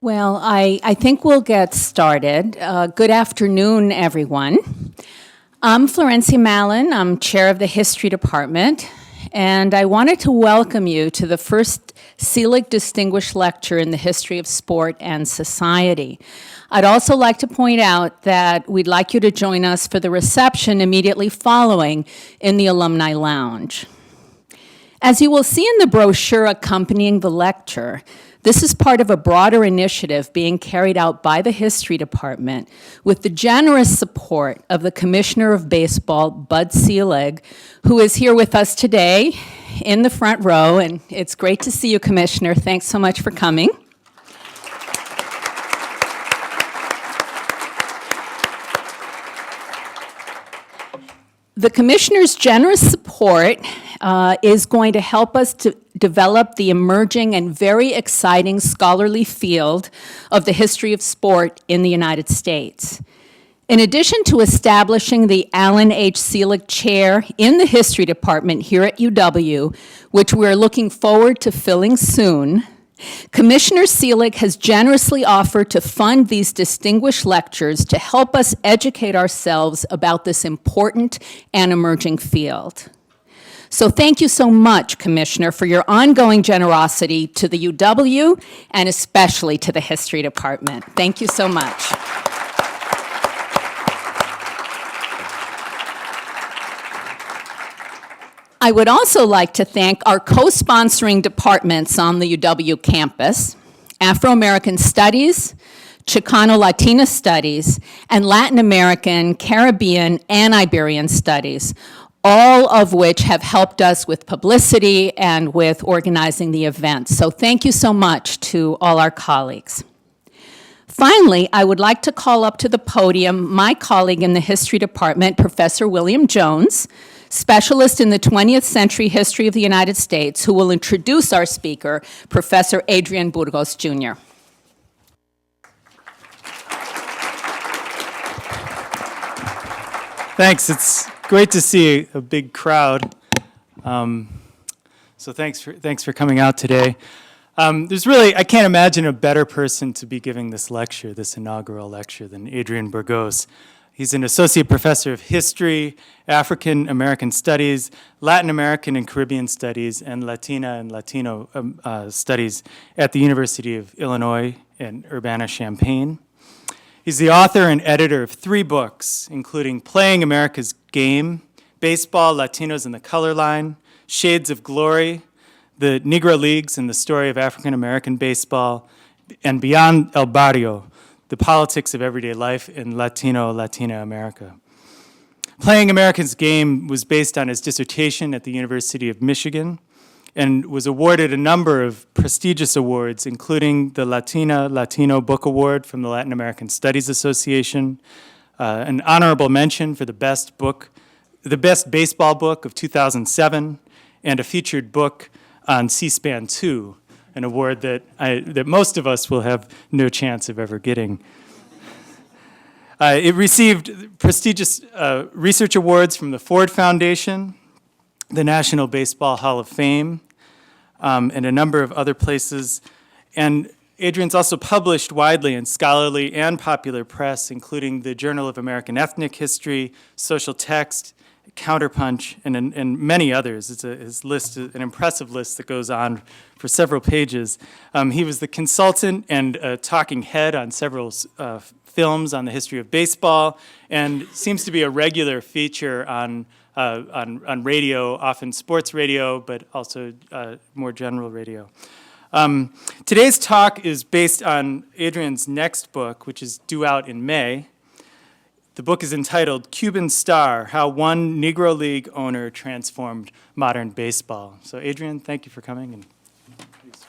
Well, I think we'll get started. Good afternoon, everyone. I'm Florencia Mallon. I'm chair of the History Department, and I wanted to welcome you to the first Selig Distinguished Lecture in the History of Sport and Society. I'd also like to point out that we'd like you to join us for the reception immediately following in the Alumni Lounge. As you will see in the brochure accompanying the lecture, this is part of a broader initiative being carried out by the History Department with the generous support of the Commissioner of Baseball, Bud Selig, who is here with us today in the front row, and it's great to see you, Commissioner. Thanks so much for coming. The Commissioner's generous support is going to help us to develop the emerging and very exciting scholarly field of the history of sport in the United States. In addition to establishing the Alan H. Selig Chair in the History Department here at UW, which we're looking forward to filling soon, Commissioner Selig has generously offered to fund these distinguished lectures to help us educate ourselves about this important and emerging field. So thank you so much, Commissioner, for your ongoing generosity to the UW and especially to the History Department. Thank you so much. I would also like to thank our co-sponsoring departments on the UW campus, Afro-American Studies, Chicano-Latina Studies, and Latin American, Caribbean, and Iberian Studies, all of which have helped us with publicity and with organizing the event. So thank you so much to all our colleagues. Finally, I would like to call up to the podium my colleague in the History Department, Professor William Jones, specialist in the 20th century history of the United States, who will introduce our speaker, Professor Adrian Burgos, Jr. Thanks. It's great to see a big crowd. So thanks for coming out today. I can't imagine a better person to be giving this lecture, this inaugural lecture, than Adrian Burgos. He's an associate professor of history, African American studies, Latin American and Caribbean studies, and Latina and Latino studies at the University of Illinois in Urbana-Champaign. He's the author and editor of 3 books, including Playing America's Game, Baseball, Latinos and the Color Line, Shades of Glory, The Negro Leagues and the Story of African American Baseball, and Beyond El Barrio, The Politics of Everyday Life in Latina America. Playing America's Game was based on his dissertation at the University of Michigan and was awarded a number of prestigious awards, including the Latino Book Award from the Latin American Studies Association, an honorable mention for the best baseball book of 2007, and a featured book on C-SPAN 2, an award that most of us will have no chance of ever getting. It received prestigious research awards from the Ford Foundation, the National Baseball Hall of Fame, and a number of other places. And Adrian's also published widely in scholarly and popular press, including the Journal of American Ethnic History, Social Text, Counterpunch, and many others. His list is an impressive list that goes on for several pages. He was the consultant and talking head on several films on the history of baseball, and seems to be a regular feature on radio, often sports radio, but also more general radio. Today's talk is based on Adrian's next book, which is due out in May. The book is entitled Cuban Star, How One Negro League Owner Transformed Modern Baseball. So Adrian, thank you for coming. And please.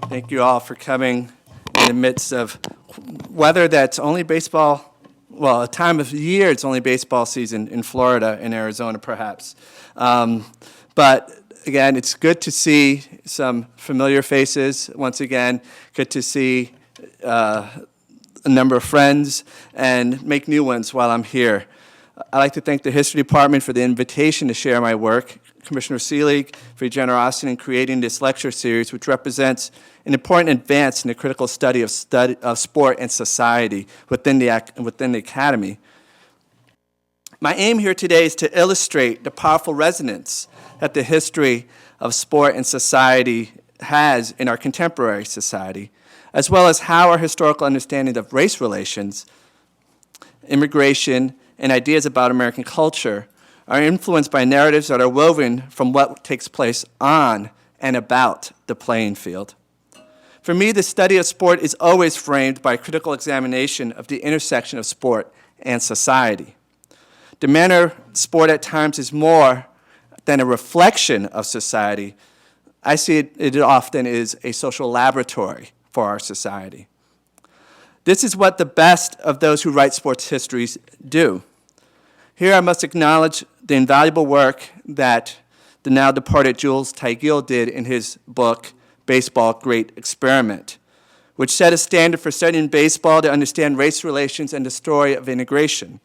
Thank you all for coming in the midst of weather that's only baseball, well, a time of year it's only baseball season in Florida and Arizona perhaps. But again, it's good to see some familiar faces. Once again, good to see a number of friends and make new ones while I'm here. I'd like to thank the History Department for the invitation to share my work, Commissioner Selig for your generosity in creating this lecture series, which represents an important advance in the critical study of sport and society within the Academy. My aim here today is to illustrate the powerful resonance that the history of sport and society has in our contemporary society, as well as how our historical understanding of race relations, immigration, and ideas about American culture are influenced by narratives that are woven from what takes place on and about the playing field. For me, the study of sport is always framed by a critical examination of the intersection of sport and society. The manner sport at times is more than a reflection of society. I see it often is a social laboratory for our society. This is what the best of those who write sports histories do. Here I must acknowledge the invaluable work that the now departed Jules Taigil did in his book, Baseball, Great Experiment, which set a standard for studying baseball to understand race relations and the story of integration.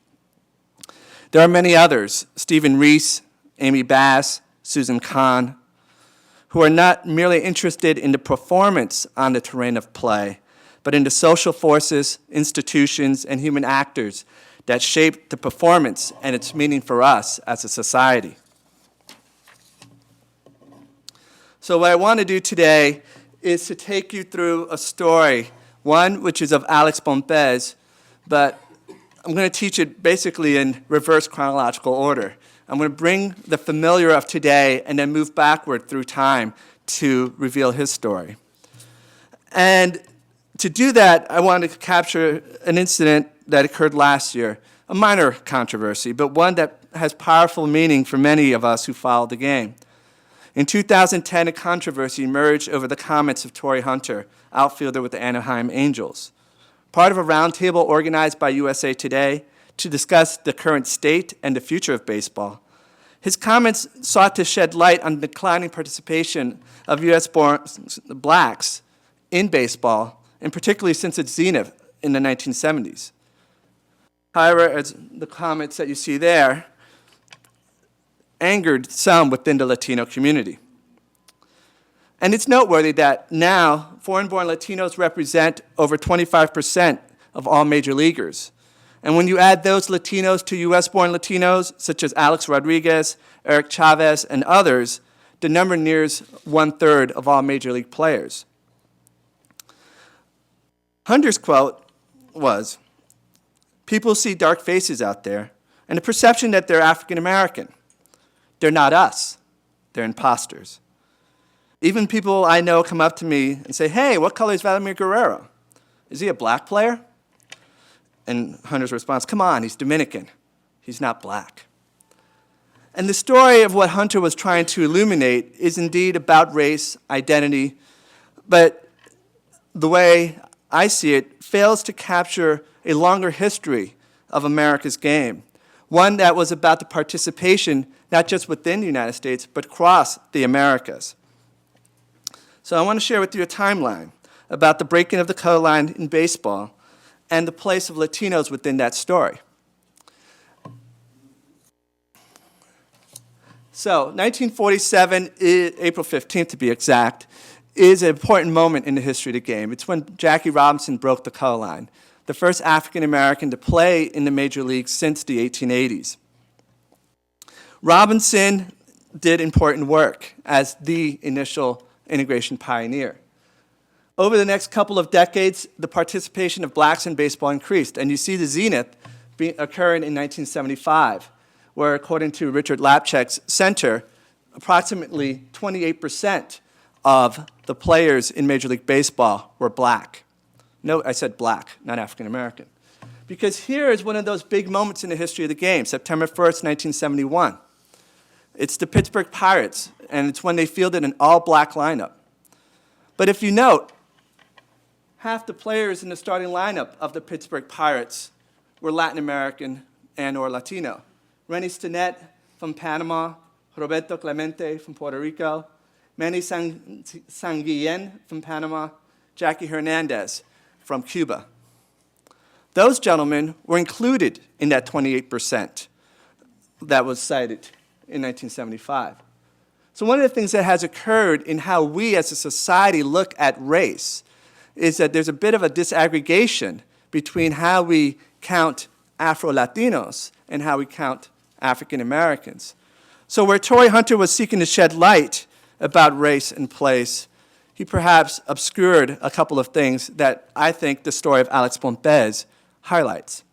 There are many others, Stephen Reese, Amy Bass, Susan Kahn, who are not merely interested in the performance on the terrain of play, but in the social forces, institutions, and human actors that shape the performance and its meaning for us as a society. So what I want to do today is to take you through a story, one which is of Alex Pompez, but I'm going to teach it basically in reverse chronological order. I'm going to bring the familiar of today and then move backward through time to reveal his story. And to do that, I wanted to capture an incident that occurred last year, a minor controversy, but one that has powerful meaning for many of us who followed the game. In 2010, a controversy emerged over the comments of Tonii Hunter, outfielder with the Anaheim Angels, part of a roundtable organized by USA Today to discuss the current state and the future of baseball. His comments sought to shed light on the declining participation of U.S.-born blacks in baseball, and particularly since its zenith in the 1970s. However, as the comments that you see there, angered some within the Latino community. And it's noteworthy that now foreign-born Latinos represent over 25% of all major leaguers. And when you add those Latinos to U.S.-born Latinos, such as Alex Rodriguez, Eric Chavez, and others, the number nears 1/3 of all major league players. Hunter's quote was, "People see dark faces out there and the perception that they're African American. They're not us. They're imposters. Even people I know come up to me and say, 'Hey, what color is Vladimir Guerrero? Is he a black player?' And Hunter's response, 'Come on, he's Dominican. He's not black.'" And the story of what Hunter was trying to illuminate is indeed about race, identity, but the way I see it fails to capture a longer history of America's game, one that was about the participation not just within the United States, but across the Americas. So I want to share with you a timeline about the breaking of the color line in baseball and the place of Latinos within that story. So 1947, April 15th to be exact, is an important moment in the history of the game. It's when Jackie Robinson broke the color line, the first African American to play in the major leagues since the 1880s. Robinson did important work as the initial integration pioneer. Over the next couple of decades, the participation of blacks in baseball increased, and you see the zenith occurring in 1975, where according to Richard Lapchek's center, approximately 28% of the players in Major League Baseball were black. Note I said black, not African American. Because here is one of those big moments in the history of the game, September 1st, 1971. It's the Pittsburgh Pirates, and it's when they fielded an all-black lineup. But if you note, half the players in the starting lineup of the Pittsburgh Pirates were Latin American and or Latino. Renny Stinnett from Panama, Roberto Clemente from Puerto Rico, Manny Sanguillen from Panama, Jackie Hernandez from Cuba. Those gentlemen were included in that 28% that was cited in 1975. So one of the things that has occurred in how we as a society look at race is that there's a bit of a disaggregation between how we count Afro-Latinos and how we count African Americans. So where Tonii Hunter was seeking to shed light about race and place, he perhaps obscured a couple of things that I think the story of Alex Pompez highlights.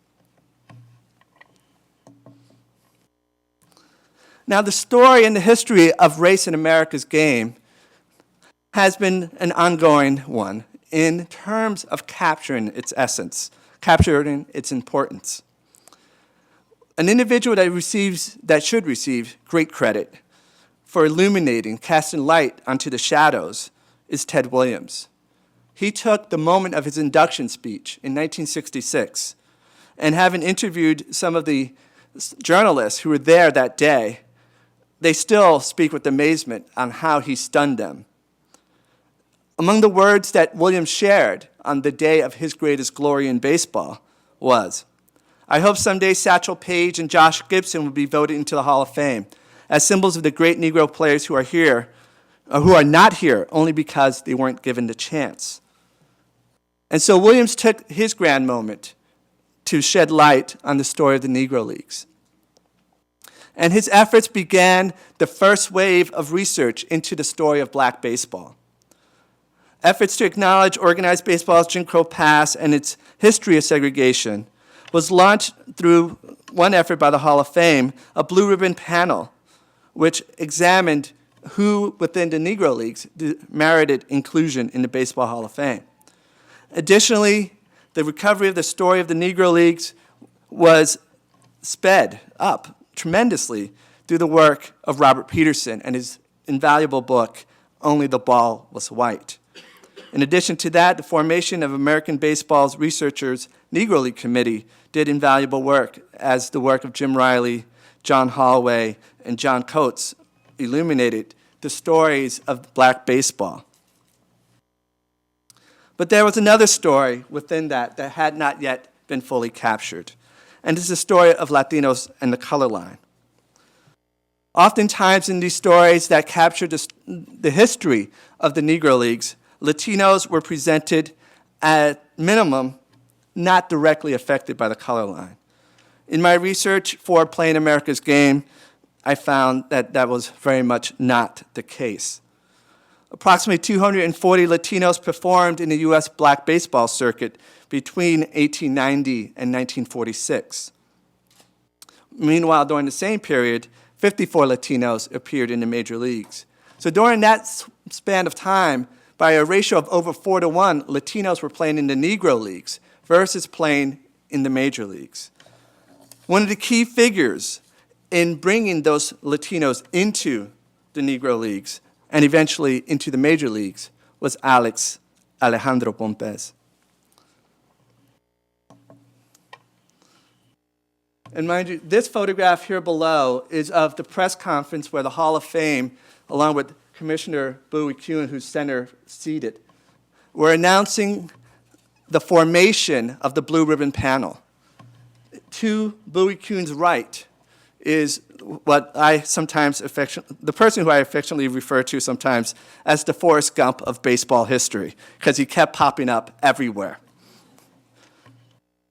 Now, the story and the history of race in America's game has been an ongoing one in terms of capturing its essence, capturing its importance. An individual that should receive great credit for illuminating, casting light onto the shadows is Ted Williams. He took the moment of his induction speech in 1966, and having interviewed some of the journalists who were there that day, they still speak with amazement on how he stunned them. Among the words that Williams shared on the day of his greatest glory in baseball was, "I hope someday Satchel Paige and Josh Gibson will be voted into the Hall of Fame as symbols of the great Negro players who are here, or who are not here only because they weren't given the chance." And so Williams took his grand moment to shed light on the story of the Negro Leagues. And his efforts began the first wave of research into the story of black baseball. Efforts to acknowledge organized baseball's Jim Crow past and its history of segregation was launched through one effort by the Hall of Fame, a blue ribbon panel, which examined who within the Negro Leagues merited inclusion in the Baseball Hall of Fame. Additionally, the recovery of the story of the Negro Leagues was sped up tremendously through the work of Robert Peterson and his invaluable book, Only the Ball Was White. In addition to that, the formation of American Baseball's Researchers Negro League Committee did invaluable work, as the work of Jim Riley, John Holloway, and John Coates illuminated the stories of black baseball. But there was another story within that had not yet been fully captured, and it's the story of Latinos and the color line. Oftentimes in these stories that capture the history of the Negro Leagues, Latinos were presented at minimum not directly affected by the color line. In my research for Playing America's Game, I found that that was very much not the case. Approximately 240 Latinos performed in the U.S. black baseball circuit between 1890 and 1946. Meanwhile, during the same period, 54 Latinos appeared in the major leagues. So during that span of time, by a ratio of over 4-to-1, Latinos were playing in the Negro leagues versus playing in the major leagues. One of the key figures in bringing those Latinos into the Negro leagues and eventually into the major leagues was Alex Alejandro Pompez. And mind you, this photograph here below is of the press conference where the Hall of Fame, along with Commissioner Bowie Kuhn, who's center seated, were announcing the formation of the Blue Ribbon Panel. To Bowie Kuhn's right is what I sometimes the person who I affectionately refer to sometimes as the Forrest Gump of baseball history, because he kept popping up everywhere.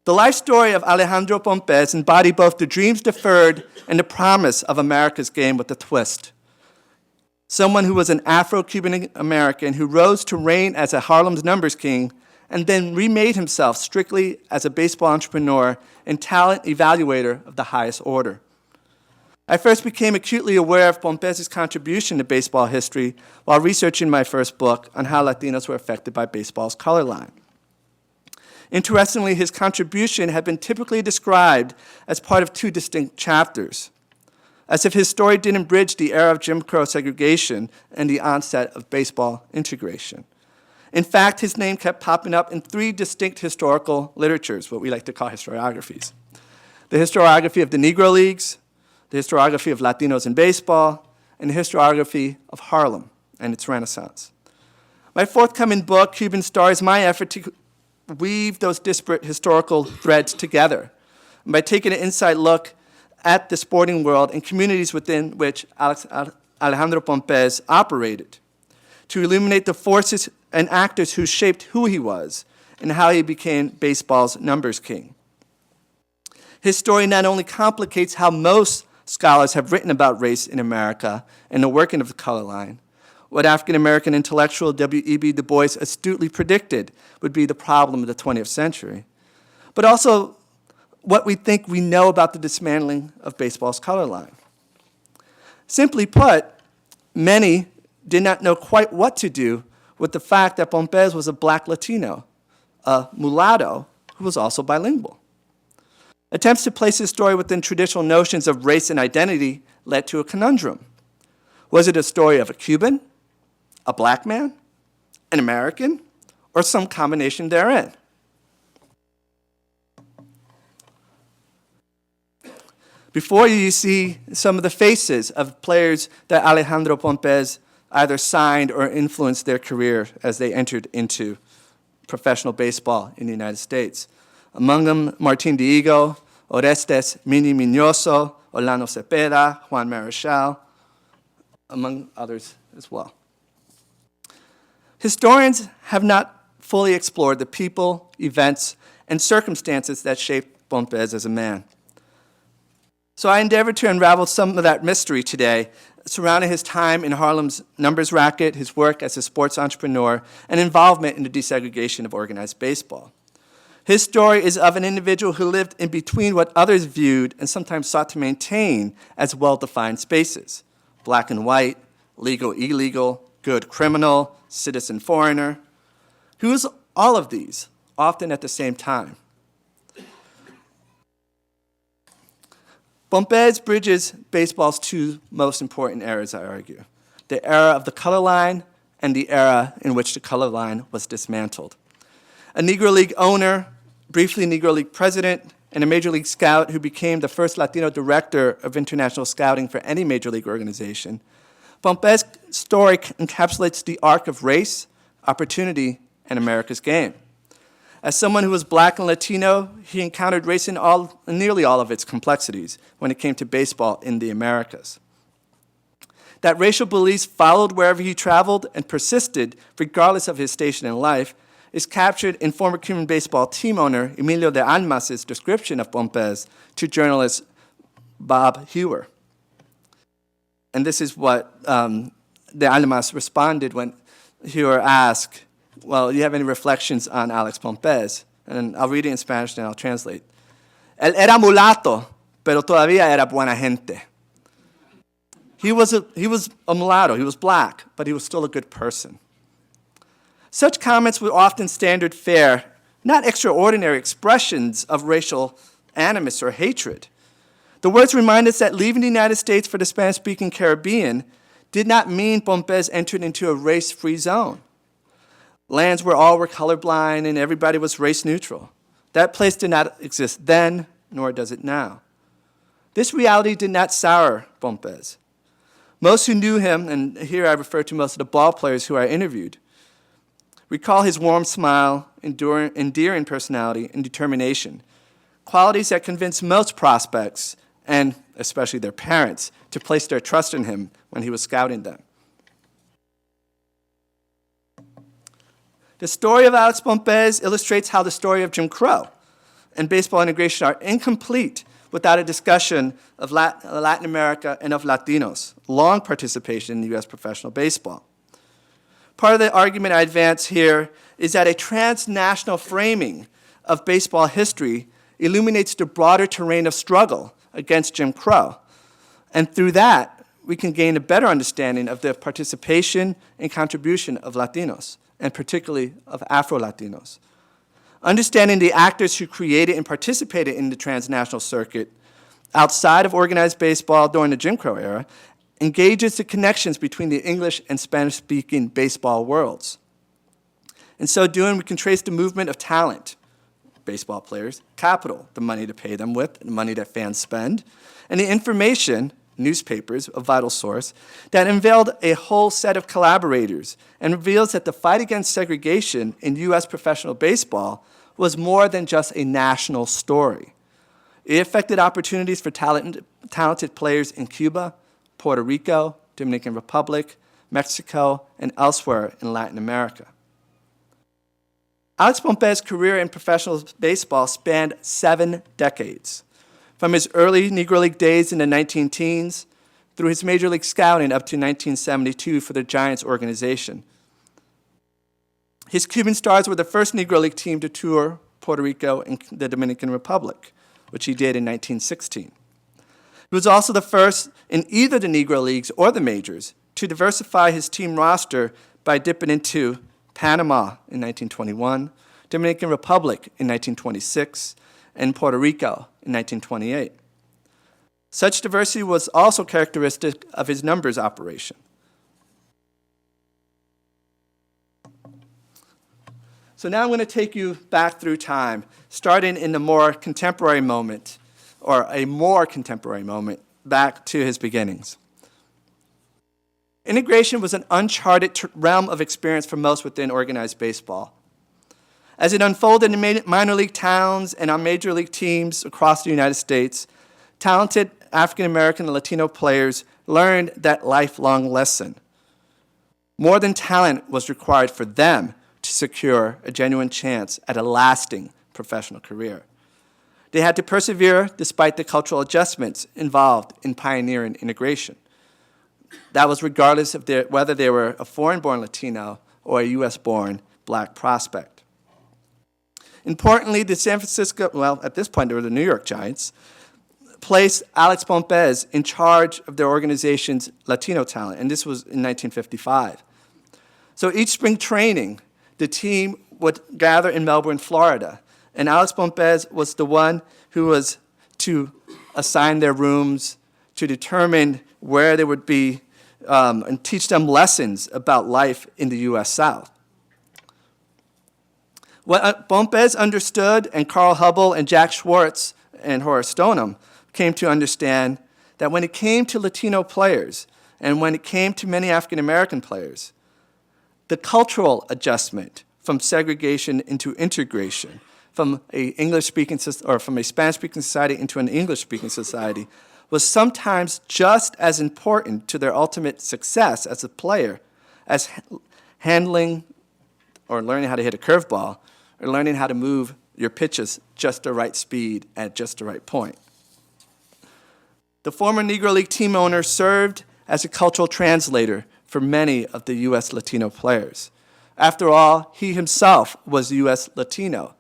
The life story of Alejandro Pompez embodied both the dreams deferred and the promise of America's game with a twist. Someone who was an Afro-Cuban American who rose to reign as a Harlem's numbers king and then remade himself strictly as a baseball entrepreneur and talent evaluator of the highest order. I first became acutely aware of Pompez's contribution to baseball history while researching my first book on how Latinos were affected by baseball's color line. Interestingly, his contribution had been typically described as part of two distinct chapters, as if his story didn't bridge the era of Jim Crow segregation and the onset of baseball integration. In fact, his name kept popping up in three distinct historical literatures, what we like to call historiographies. The historiography of the Negro Leagues, the historiography of Latinos in baseball, and the historiography of Harlem and its renaissance. My forthcoming book, Cuban Stars, my effort to weave those disparate historical threads together. And by taking an inside look at the sporting world and communities within which Alejandro Pompez operated, to illuminate the forces and actors who shaped who he was and how he became baseball's numbers king. His story not only complicates how most scholars have written about race in America and the working of the color line, what African-American intellectual W.E.B. Du Bois astutely predicted would be the problem of the 20th century, but also what we think we know about the dismantling of baseball's color line. Simply put, many did not know quite what to do with the fact that Pompez was a black Latino, a mulatto who was also bilingual. Attempts to place his story within traditional notions of race and identity led to a conundrum. Was it a story of a Cuban, a black man, an American, or some combination therein? Before you see some of the faces of players that Alejandro Pompez either signed or influenced their career as they entered into professional baseball in the United States. Among them, Martin Diego, Orestes Mini Miñoso, Orlando Cepeda, Juan Marichal, among others as well. Historians have not fully explored the people, events, and circumstances that shaped Pompez as a man. So I endeavored to unravel some of that mystery today surrounding his time in Harlem's numbers racket, his work as a sports entrepreneur, and involvement in the desegregation of organized baseball. His story is of an individual who lived in between what others viewed and sometimes sought to maintain as well-defined spaces: black and white, legal, illegal, good, criminal, citizen, foreigner. Who was all of these, often at the same time? Pompez bridges baseball's two most important eras, I argue: the era of the color line and the era in which the color line was dismantled. A Negro League owner, briefly Negro League president, and a Major League scout who became the first Latino director of international scouting for any Major League organization, Pompez's story encapsulates the arc of race, opportunity, and America's game. As someone who was black and Latino, he encountered race in nearly all of its complexities when it came to baseball in the Americas. That racial beliefs followed wherever he traveled and persisted regardless of his station in life is captured in former Cuban baseball team owner Emilio de Almas's description of Pompez to journalist Bob Hewer. And this is what de Almas responded when Hewer asked, well, do you have any reflections on Alex Pompez? And I'll read it in Spanish and I'll translate. Él era mulato, pero todavía era buena gente. He was a mulatto, he was black, but he was still a good person. Such comments were often standard fare, not extraordinary expressions of racial animus or hatred. The words remind us that leaving the United States for the Spanish-speaking Caribbean did not mean Pompez entered into a race-free zone. Lands where all were colorblind and everybody was race neutral. That place did not exist then, nor does it now. This reality did not sour Pompez. Most who knew him, and here I refer to most of the ball players who I interviewed, recall his warm smile, endearing personality, and determination, qualities that convinced most prospects, and especially their parents, to place their trust in him when he was scouting them. The story of Alex Pompez illustrates how the story of Jim Crow and baseball integration are incomplete without a discussion of Latin America and of Latinos' long participation in U.S. professional baseball. Part of the argument I advance here is that a transnational framing of baseball history illuminates the broader terrain of struggle against Jim Crow. And through that, we can gain a better understanding of the participation and contribution of Latinos, and particularly of Afro-Latinos. Understanding the actors who created and participated in the transnational circuit outside of organized baseball during the Jim Crow era engages the connections between the English and Spanish-speaking baseball worlds. In so doing, we can trace the movement of talent, baseball players, capital, the money to pay them with, the money that fans spend, and the information, newspapers, a vital source, that unveiled a whole set of collaborators and reveals that the fight against segregation in U.S. professional baseball was more than just a national story. It affected opportunities for talented players in Cuba, Puerto Rico, Dominican Republic, Mexico, and elsewhere in Latin America. Alex Pompez's career in professional baseball spanned 7 decades, from his early Negro League days in the 19-teens through his Major League scouting up to 1972 for the Giants organization. His Cuban Stars were the first Negro League team to tour Puerto Rico and the Dominican Republic, which he did in 1916. He was also the first in either the Negro Leagues or the majors to diversify his team roster by dipping into Panama in 1921, Dominican Republic in 1926, and Puerto Rico in 1928. Such diversity was also characteristic of his numbers operation. So now I'm going to take you back through time, starting in the more contemporary moment, or a more contemporary moment, back to his beginnings. Integration was an uncharted realm of experience for most within organized baseball. As it unfolded in minor league towns and on major league teams across the United States, talented African American and Latino players learned that lifelong lesson. More than talent was required for them to secure a genuine chance at a lasting professional career. They had to persevere despite the cultural adjustments involved in pioneering integration. That was regardless of whether they were a foreign-born Latino or a U.S.-born black prospect. Importantly, the San Francisco, well, at this point, they were the New York Giants, placed Alex Pompez in charge of their organization's Latino talent, and this was in 1955. So each spring training, the team would gather in Melbourne, Florida, and Alex Pompez was the one who was to assign their rooms, to determine where they would be, and teach them lessons about life in the U.S. South. What Pompez understood, and Carl Hubble and Jack Schwartz and Horace Stoneham came to understand, that when it came to Latino players, and when it came to many African American players, the cultural adjustment from segregation into integration, from a Spanish-speaking society into an English-speaking society, was sometimes just as important to their ultimate success as a player as handling or learning how to hit a curveball or learning how to move your pitches just the right speed at just the right point. The former Negro League team owner served as a cultural translator for many of the U.S. Latino players. After all, he himself was U.S. Latino,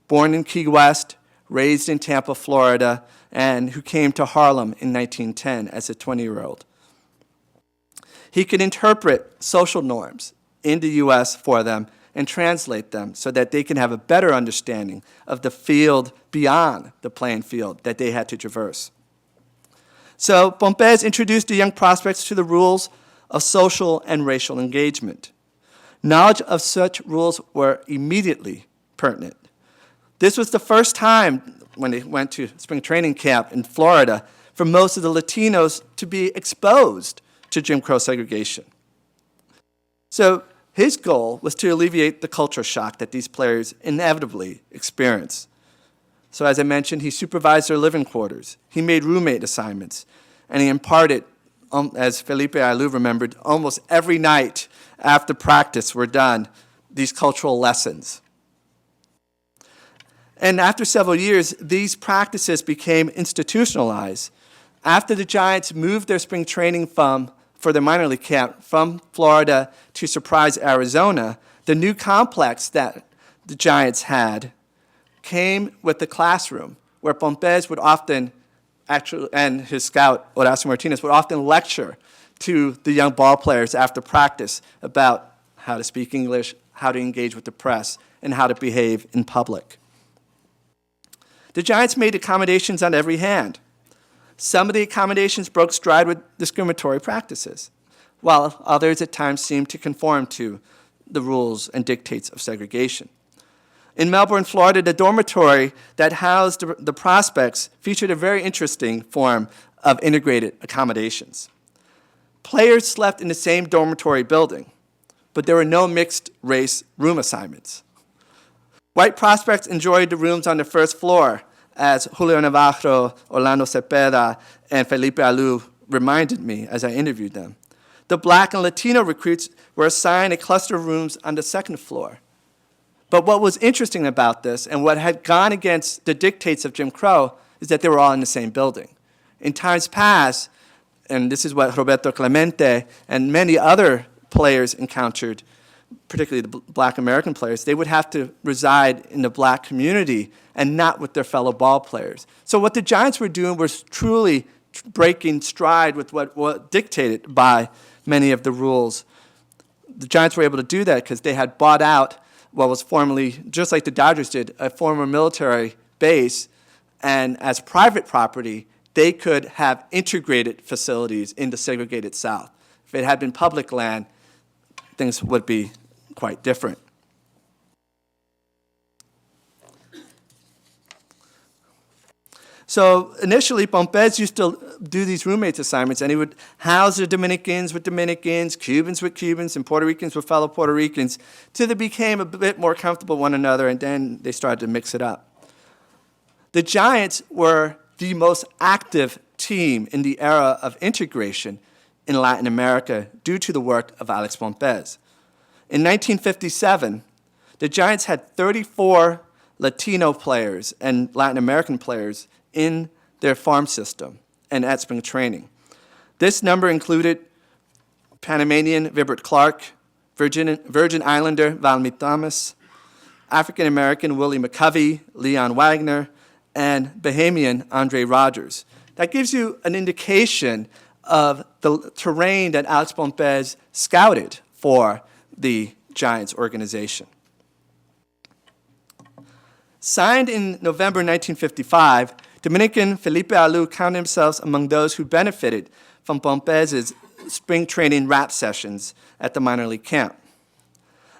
born in Key West, raised in Tampa, Florida, and who came to Harlem in 1910 as a 20-year-old. He could interpret social norms in the U.S. for them and translate them so that they can have a better understanding of the field beyond the playing field that they had to traverse. So Pompez introduced the young prospects to the rules of social and racial engagement. Knowledge of such rules were immediately pertinent. This was the first time when they went to spring training camp in Florida for most of the Latinos to be exposed to Jim Crow segregation. So his goal was to alleviate the culture shock that these players inevitably experience. So as I mentioned, he supervised their living quarters. He made roommate assignments, and he imparted, as Felipe Alou remembered, almost every night after practice were done, these cultural lessons. And after several years, these practices became institutionalized. After the Giants moved their spring training for their minor league camp from Florida to Surprise, Arizona, the new complex that the Giants had came with the classroom where Pompez would often and his scout, Horacio Martinez, would often lecture to the young ball players after practice about how to speak English, how to engage with the press, and how to behave in public. The Giants made accommodations on every hand. Some of the accommodations broke stride with discriminatory practices, while others at times seemed to conform to the rules and dictates of segregation. In Melbourne, Florida, the dormitory that housed the prospects featured a very interesting form of integrated accommodations. Players slept in the same dormitory building, but there were no mixed-race room assignments. White prospects enjoyed the rooms on the first floor, as Julio Navarro, Orlando Cepeda, and Felipe Alou reminded me as I interviewed them. The black and Latino recruits were assigned a cluster of rooms on the second floor. But what was interesting about this, and what had gone against the dictates of Jim Crow, is that they were all in the same building. In times past, and this is what Roberto Clemente and many other players encountered, particularly the black American players, they would have to reside in the black community and not with their fellow ball players. So what the Giants were doing was truly breaking stride with what dictated by many of the rules. The Giants were able to do that because they had bought out what was formerly, just like the Dodgers did, a former military base, and as private property, they could have integrated facilities in the segregated South. If it had been public land, things would be quite different. So initially, Pompez used to do these roommates assignments, and he would house the Dominicans with Dominicans, Cubans with Cubans, and Puerto Ricans with fellow Puerto Ricans, till they became a bit more comfortable with one another, and then they started to mix it up. The Giants were the most active team in the era of integration in Latin America due to the work of Alex Pompez. In 1957, the Giants had 34 Latino players and Latin American players in their farm system and at spring training. This number included Panamanian Vibert Clark, Virgin Islander Valmy Thomas, African-American Willie McCovey, Leon Wagner, and Bahamian Andre Rogers. That gives you an indication of the terrain that Alex Pompez scouted for the Giants organization. Signed in November 1955, Dominican Felipe Alou counted himself among those who benefited from Pompez's spring training rap sessions at the minor league camp.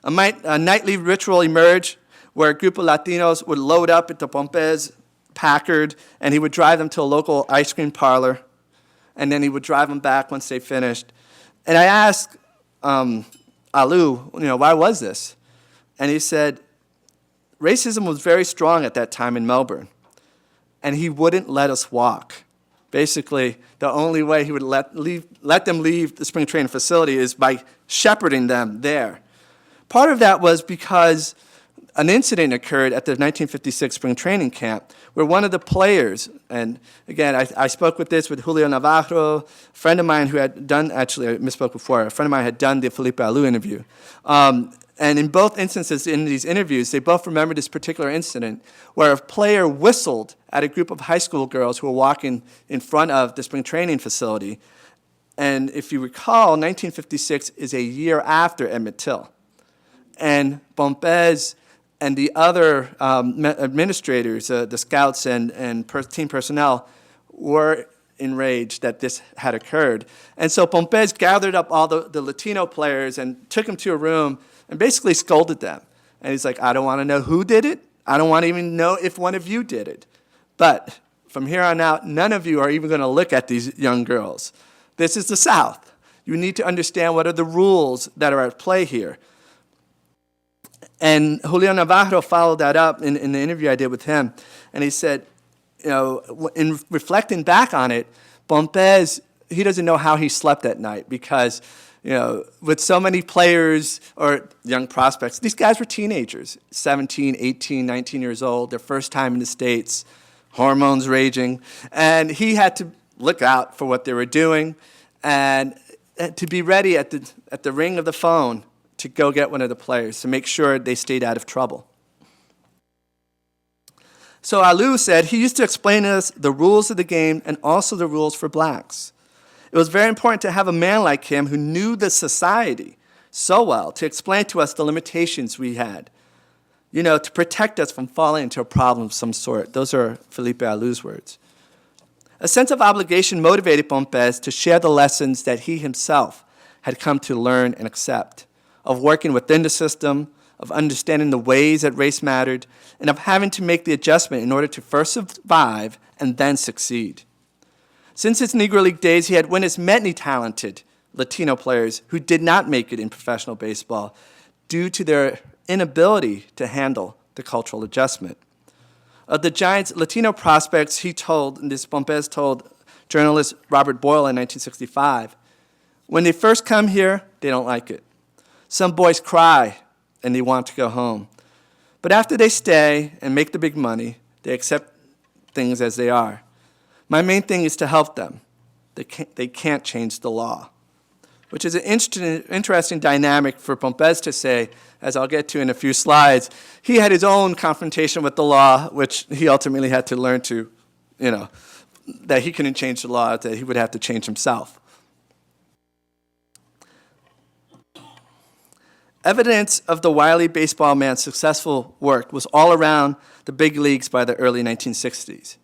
A nightly ritual emerged where a group of Latinos would load up into Pompez Packard, and he would drive them to a local ice cream parlor, and then he would drive them back once they finished. And I asked Alou, why was this? And he said, racism was very strong at that time in Melbourne, and he wouldn't let us walk. Basically, the only way he would let them leave the spring training facility is by shepherding them there. Part of that was because an incident occurred at the 1956 spring training camp where one of the players, and again, I spoke with Julio Navarro, a friend of mine who had done, actually I misspoke before, a friend of mine had done the Felipe Alou interview. And in both instances in these interviews, they both remembered this particular incident where a player whistled at a group of high school girls who were walking in front of the spring training facility. And if you recall, 1956 is a year after Emmett Till. And Pompez and the other administrators, the scouts and team personnel, were enraged that this had occurred. And so Pompez gathered up all the Latino players and took them to a room and basically scolded them. And he's like, I don't want to know who did it. I don't want to even know if one of you did it. But from here on out, none of you are even going to look at these young girls. This is the South. You need to understand what are the rules that are at play here. And Julio Navarro followed that up in the interview I did with him. And he said, in reflecting back on it, Pompez, he doesn't know how he slept at night because, with so many players or young prospects, these guys were teenagers, 17, 18, 19 years old, their first time in the States, hormones raging. And he had to look out for what they were doing and to be ready at the ring of the phone to go get one of the players to make sure they stayed out of trouble. So Alou said he used to explain to us the rules of the game and also the rules for blacks. It was very important to have a man like him who knew the society so well to explain to us the limitations we had, to protect us from falling into a problem of some sort. Those are Felipe Alou's words. A sense of obligation motivated Pompez to share the lessons that he himself had come to learn and accept, of working within the system, of understanding the ways that race mattered, and of having to make the adjustment in order to first survive and then succeed. Since his Negro League days, he had witnessed many talented Latino players who did not make it in professional baseball due to their inability to handle the cultural adjustment. Of the Giants' Latino prospects, Pompez told journalist Robert Boyle in 1965, when they first come here, they don't like it. Some boys cry and they want to go home. But after they stay and make the big money, they accept things as they are. My main thing is to help them. They can't change the law, which is an interesting dynamic for Pompez to say, as I'll get to in a few slides. He had his own confrontation with the law, which he ultimately had to learn to, that he couldn't change the law, that he would have to change himself. Evidence of the wily baseball man's successful work was all around the big leagues by the early 1960s.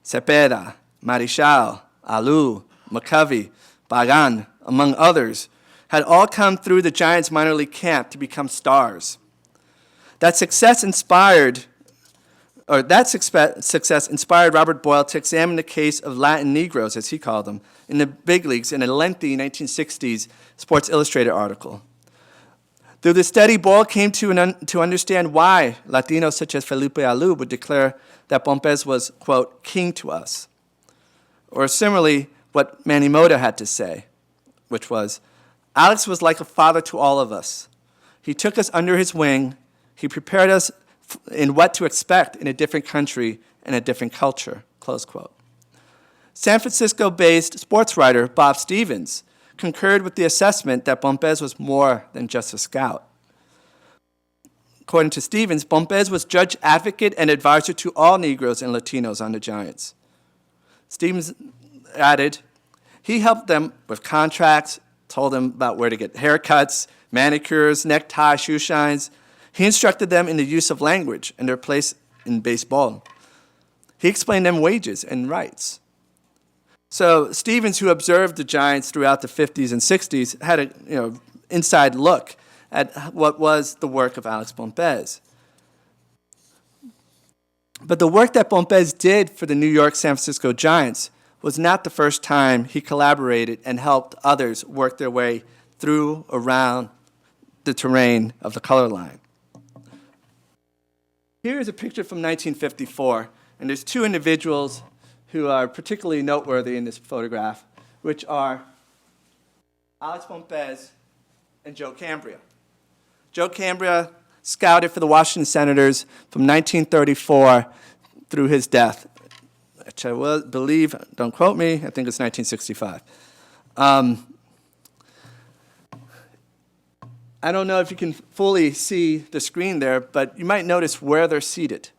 Cepeda, Marichal, Alou, McCovey, Bagan, among others, had all come through the Giants minor league camp to become stars. That success inspired Robert Boyle to examine the case of Latin Negroes, as he called them, in the big leagues in a lengthy 1960s Sports Illustrated article. Through the study, Boyle came to understand why Latinos such as Felipe Alou would declare that Pompez was, quote, king to us. Or similarly, what Manny Mota had to say, which was, Alex was like a father to all of us. He took us under his wing. He prepared us in what to expect in a different country and a different culture, close quote. San Francisco-based sports writer Bob Stevens concurred with the assessment that Pompez was more than just a scout. According to Stevens, Pompez was judge, advocate, and advisor to all Negroes and Latinos on the Giants. Stevens added, he helped them with contracts, told them about where to get haircuts, manicures, neckties, shoe shines. He instructed them in the use of language and their place in baseball. He explained them wages and rights. So Stevens, who observed the Giants throughout the 50s and 60s, had an inside look at what was the work of Alex Pompez. But the work that Pompez did for the New York San Francisco Giants was not the first time he collaborated and helped others work their way through, around the terrain of the color line. Here is a picture from 1954, and there's two individuals who are particularly noteworthy in this photograph, which are Alex Pompez and Joe Cambria. Joe Cambria scouted for the Washington Senators from 1934 through his death, which I believe, don't quote me, I think it's 1965. I don't know if you can fully see the screen there, but you might notice where they're seated,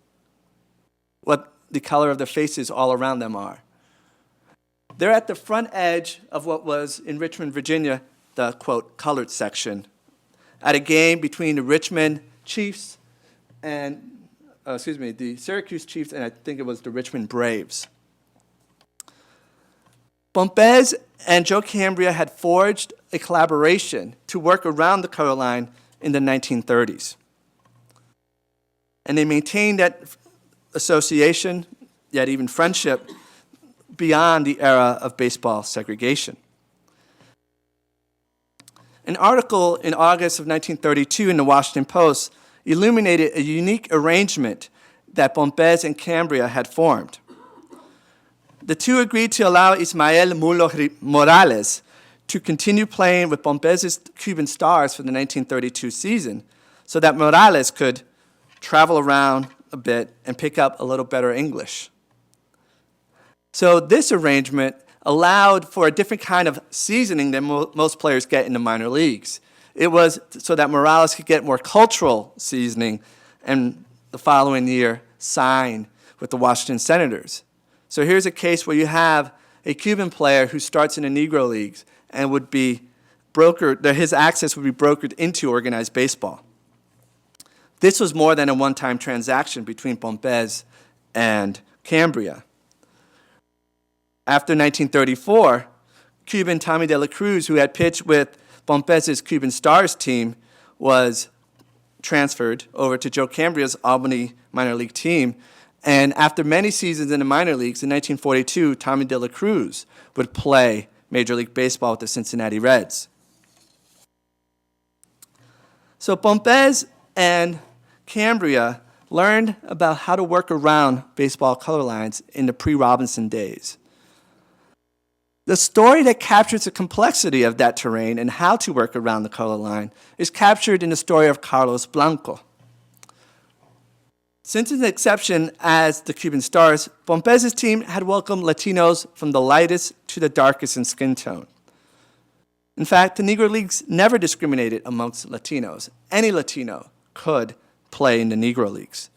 what the color of their faces all around them are. They're at the front edge of what was in Richmond, Virginia, the, quote, colored section, at a game between the Richmond Chiefs and, the Syracuse Chiefs, and I think it was the Richmond Braves. Pompez and Joe Cambria had forged a collaboration to work around the color line in the 1930s. And they maintained that association, yet even friendship, beyond the era of baseball segregation. An article in August of 1932 in the Washington Post illuminated a unique arrangement that Pompez and Cambria had formed. The two agreed to allow Ismael Mulo Morales to continue playing with Pompez's Cuban Stars for the 1932 season so that Morales could travel around a bit and pick up a little better English. So this arrangement allowed for a different kind of seasoning than most players get in the minor leagues. It was so that Morales could get more cultural seasoning and the following year sign with the Washington Senators. So here's a case where you have a Cuban player who starts in the Negro leagues and would be brokered, that his access would be brokered into organized baseball. This was more than a one-time transaction between Pompez and Cambria. After 1934, Cuban Tommy De La Cruz, who had pitched with Pompez's Cuban Stars team, was transferred over to Joe Cambria's Albany minor league team. And after many seasons in the minor leagues, in 1942, Tommy De La Cruz would play Major League Baseball with the Cincinnati Reds. So Pompez and Cambria learned about how to work around baseball color lines in the pre-Robinson days. The story that captures the complexity of that terrain and how to work around the color line is captured in the story of Carlos Blanco. Since his inception as the Cuban Stars, Pompez's team had welcomed Latinos from the lightest to the darkest in skin tone. In fact, the Negro Leagues never discriminated amongst Latinos. Any Latino could play in the Negro Leagues.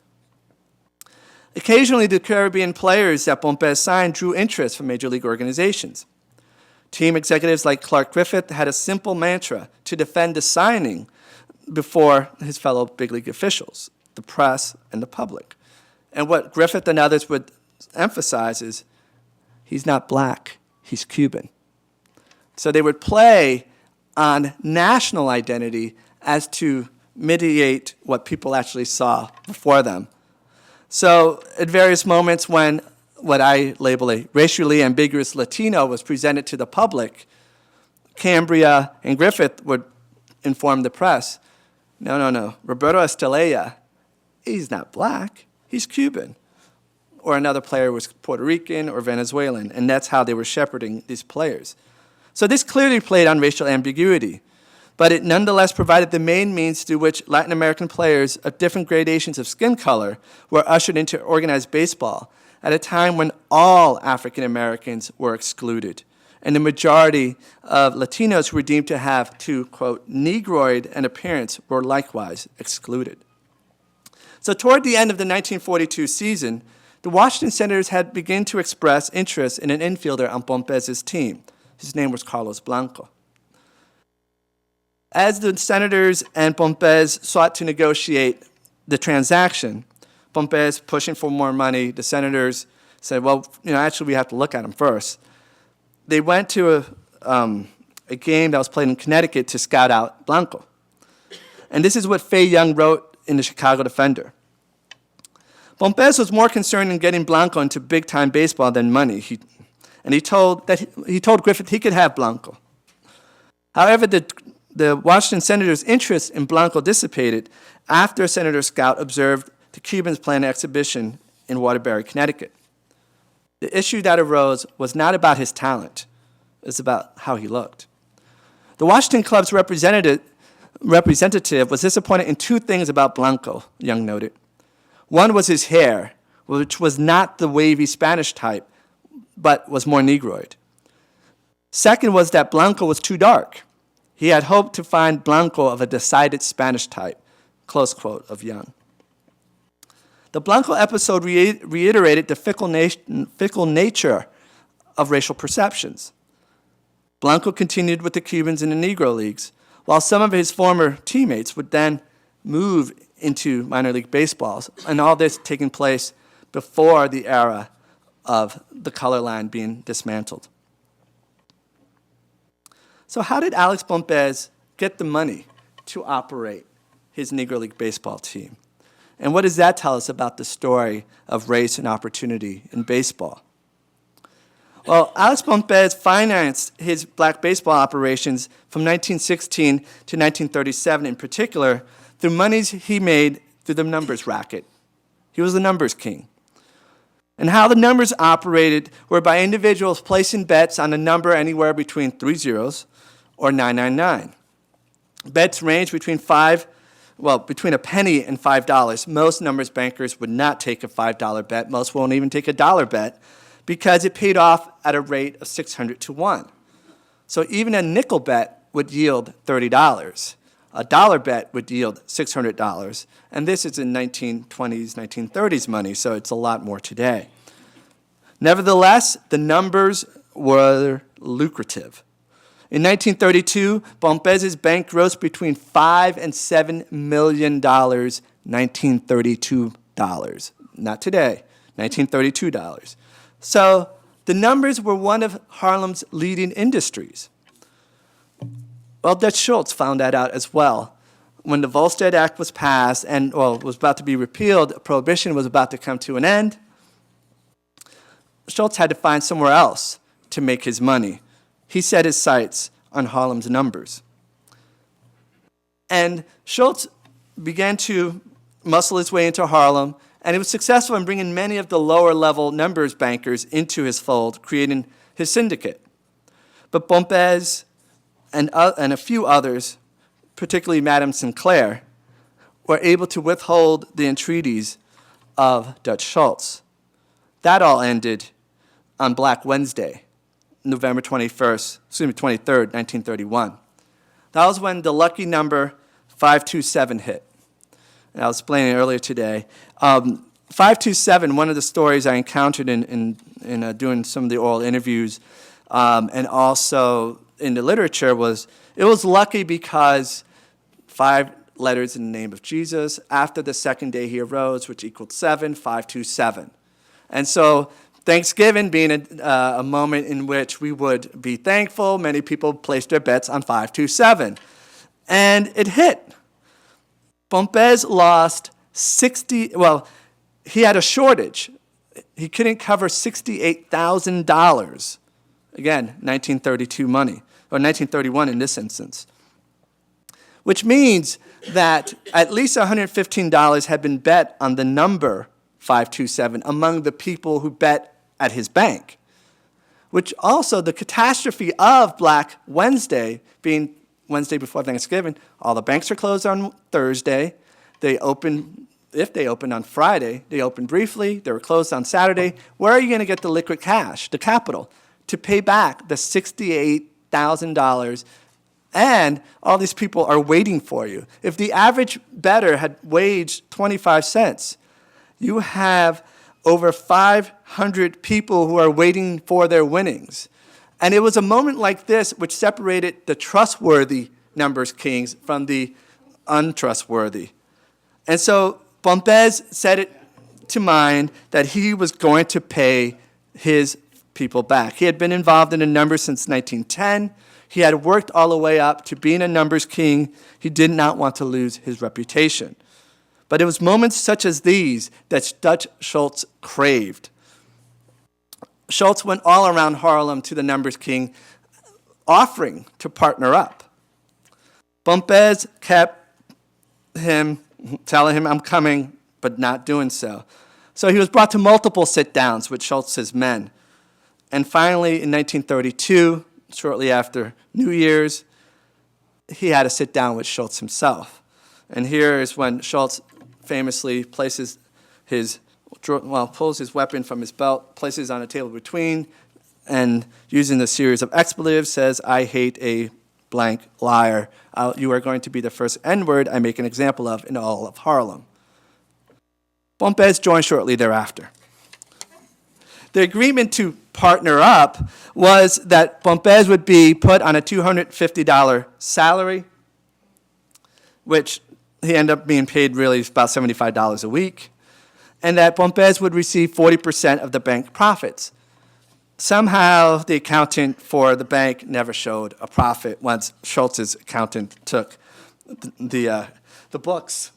Occasionally, the Caribbean players that Pompez signed drew interest from major league organizations. Team executives like Clark Griffith had a simple mantra to defend the signing before his fellow big league officials, the press, and the public. And what Griffith and others would emphasize is, he's not black, he's Cuban. So they would play on national identity as to mediate what people actually saw before them. So at various moments when what I label a racially ambiguous Latino was presented to the public, Cambria and Griffith would inform the press, no, Roberto Estrella, he's not black, he's Cuban. Or another player was Puerto Rican or Venezuelan, and that's how they were shepherding these players. So this clearly played on racial ambiguity, but it nonetheless provided the main means through which Latin American players of different gradations of skin color were ushered into organized baseball at a time when all African Americans were excluded, and the majority of Latinos who were deemed to have to, quote, negroid an appearance were likewise excluded. So toward the end of the 1942 season, the Washington Senators had begun to express interest in an infielder on Pompez's team. His name was Carlos Blanco. As the Senators and Pompez sought to negotiate the transaction, Pompez pushing for more money, the Senators said, well, actually we have to look at him first. They went to a game that was played in Connecticut to scout out Blanco. And this is what Fay Young wrote in the Chicago Defender. Pompez was more concerned in getting Blanco into big-time baseball than money. He told Griffith he could have Blanco. However, the Washington Senators' interest in Blanco dissipated after a Senator scout observed the Cubans play an exhibition in Waterbury, Connecticut. The issue that arose was not about his talent. It was about how he looked. The Washington club's representative was disappointed in two things about Blanco, Young noted. One was his hair, which was not the wavy Spanish type, but was more negroid. Second was that Blanco was too dark. He had hoped to find Blanco of a decided Spanish type, close quote of Young. The Blanco episode reiterated the fickle nature of racial perceptions. Blanco continued with the Cubans in the Negro Leagues, while some of his former teammates would then move into minor league baseballs, and all this taking place before the era of the color line being dismantled. So how did Alex Pompez get the money to operate his Negro League baseball team? And what does that tell us about the story of race and opportunity in baseball? Well, Alex Pompez financed his black baseball operations from 1916 to 1937 in particular through monies he made through the numbers racket. He was the numbers king. And how the numbers operated were by individuals placing bets on a number anywhere between 3 zeros or 999. Bets ranged between a penny and $5. Most numbers bankers would not take a $5 bet. Most won't even take a dollar bet because it paid off at a rate of 600 to 1. So even a nickel bet would yield $30. A dollar bet would yield $600. And this is in 1920s, 1930s money, so it's a lot more today. Nevertheless, the numbers were lucrative. In 1932, Pompez's bank grossed between $5 and $7 million, $1932. Not today, $1932. So the numbers were one of Harlem's leading industries. Well, Dutch Schultz found that out as well. When the Volstead Act was passed and was about to be repealed, prohibition was about to come to an end, Schultz had to find somewhere else to make his money. He set his sights on Harlem's numbers. And Schultz began to muscle his way into Harlem, and he was successful in bringing many of the lower-level numbers bankers into his fold, creating his syndicate. But Pompez and a few others, particularly Madame Sinclair, were able to withhold the entreaties of Dutch Schultz. That all ended on Black Wednesday, November 23rd, 1931. That was when the lucky number 527 hit. And I was explaining earlier today. 527, one of the stories I encountered in doing some of the oral interviews and also in the literature was, it was lucky because 5 letters in the name of Jesus. After the second day he arose, which equaled 7, 527. And so Thanksgiving being a moment in which we would be thankful, many people placed their bets on 527. And it hit. Pompez lost he had a shortage. He couldn't cover $68,000. Again, 1932 money, or 1931 in this instance. Which means that at least $115 had been bet on the number 527 among the people who bet at his bank. Which also, the catastrophe of Black Wednesday, being Wednesday before Thanksgiving, all the banks are closed on Thursday. If they opened on Friday, they opened briefly, they were closed on Saturday. Where are you going to get the liquid cash, the capital, to pay back the $68,000? And all these people are waiting for you. If the average bettor had waged 25 cents, you have over 500 people who are waiting for their winnings. And it was a moment like this which separated the trustworthy numbers kings from the untrustworthy. And so Pompez set it to mind that he was going to pay his people back. He had been involved in the numbers since 1910. He had worked all the way up to being a numbers king. He did not want to lose his reputation. But it was moments such as these that Dutch Schultz craved. Schultz went all around Harlem to the numbers king, offering to partner up. Pompez kept him, telling him, I'm coming, but not doing so. So he was brought to multiple sit-downs with Schultz's men. And finally, in 1932, shortly after New Year's, he had to sit down with Schultz himself. And here is when Schultz famously pulls his weapon from his belt, places it on a table between, and using a series of expletives says, I hate a blank liar. You are going to be the first N-word I make an example of in all of Harlem. Pompez joined shortly thereafter. The agreement to partner up was that Pompez would be put on a $250 salary, which he ended up being paid really about $75 a week, and that Pompez would receive 40% of the bank profits. Somehow, the accountant for the bank never showed a profit once Schultz's accountant took the books.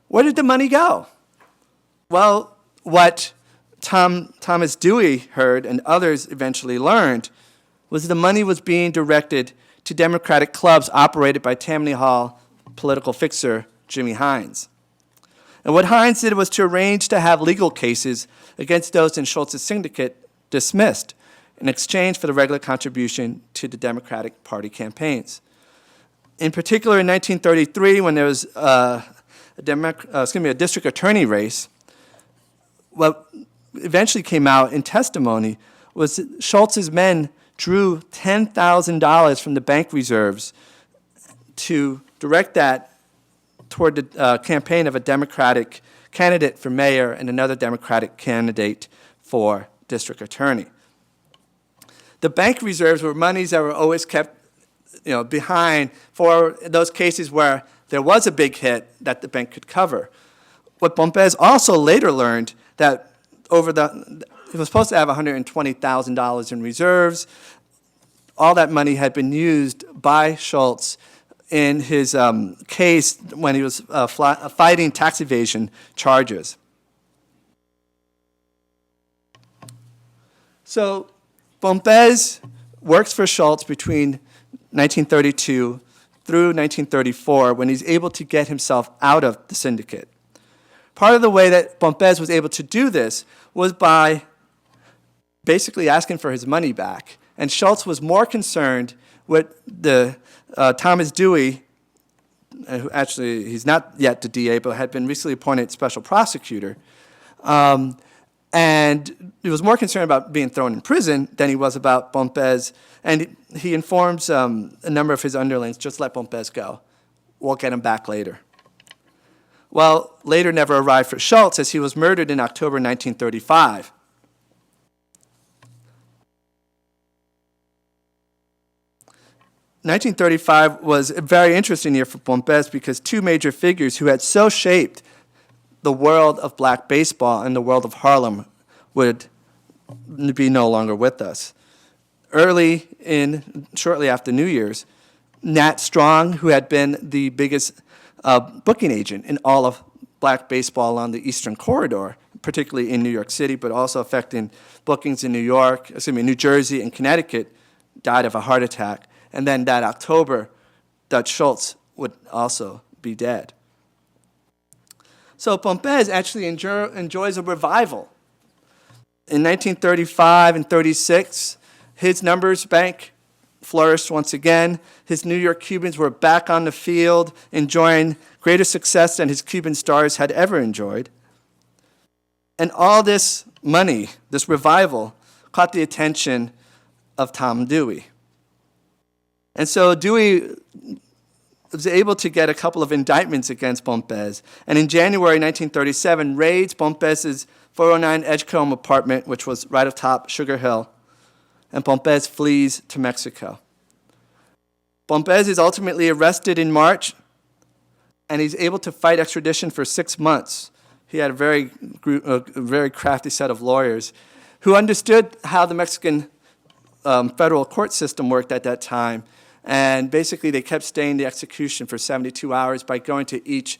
Where did the money go? Well, what Thomas Dewey heard and others eventually learned was the money was being directed to Democratic clubs operated by Tammany Hall political fixer Jimmy Hines. And what Hines did was to arrange to have legal cases against those in Schultz's syndicate dismissed in exchange for the regular contribution to the Democratic Party campaigns. In particular, in 1933, when there was a district attorney race, what eventually came out in testimony was that Schultz's men drew $10,000 from the bank reserves to direct that toward the campaign of a Democratic candidate for mayor and another Democratic candidate for district attorney. The bank reserves were monies that were always kept behind for those cases where there was a big hit that the bank could cover. What Pompez also later learned that he was supposed to have $120,000 in reserves. All that money had been used by Schultz in his case when he was fighting tax evasion charges. So Pompez works for Schultz between 1932 through 1934 when he's able to get himself out of the syndicate. Part of the way that Pompez was able to do this was by basically asking for his money back. And Schultz was more concerned with the Thomas Dewey, who actually, he's not yet the DA, but had been recently appointed special prosecutor. And he was more concerned about being thrown in prison than he was about Pompez. And he informs a number of his underlings, just let Pompez go. We'll get him back later. Well, later never arrived for Schultz as he was murdered in October 1935. '35 was a very interesting year for Pompez because two major figures who had so shaped the world of black baseball and the world of Harlem would be no longer with us. Shortly after New Year's, Nat Strong, who had been the biggest booking agent in all of black baseball along the Eastern Corridor, particularly in New York City, but also affecting bookings in New Jersey and Connecticut, died of a heart attack. And then that October, Dutch Schultz would also be dead. So Pompez actually enjoys a revival. In 1935 and 36, his numbers bank flourished once again. His New York Cubans were back on the field, enjoying greater success than his Cuban stars had ever enjoyed. And all this money, this revival, caught the attention of Tom Dewey. And so Dewey was able to get a couple of indictments against Pompez. And in January 1937, raids Pompez's 409 Edgecombe apartment, which was right atop Sugar Hill, and Pompez flees to Mexico. Pompez is ultimately arrested in March, and he's able to fight extradition for 6 months. He had a very crafty set of lawyers who understood how the Mexican federal court system worked at that time. And basically, they kept staying the execution for 72 hours by going to each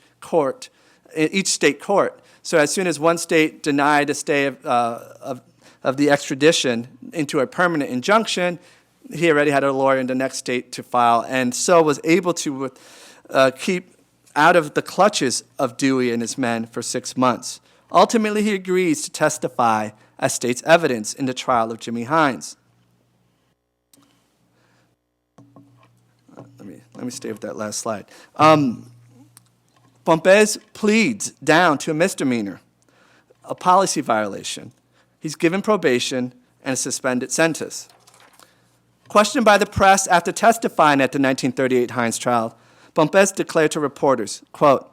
state court. So as soon as one state denied a stay of the extradition into a permanent injunction, he already had a lawyer in the next state to file, and so was able to keep out of the clutches of Dewey and his men for 6 months. Ultimately, he agrees to testify as state's evidence in the trial of Jimmy Hines. Let me stay with that last slide. Pompez pleads down to a misdemeanor, a policy violation. He's given probation and a suspended sentence. Questioned by the press after testifying at the 1938 Hines trial, Pompez declared to reporters, quote,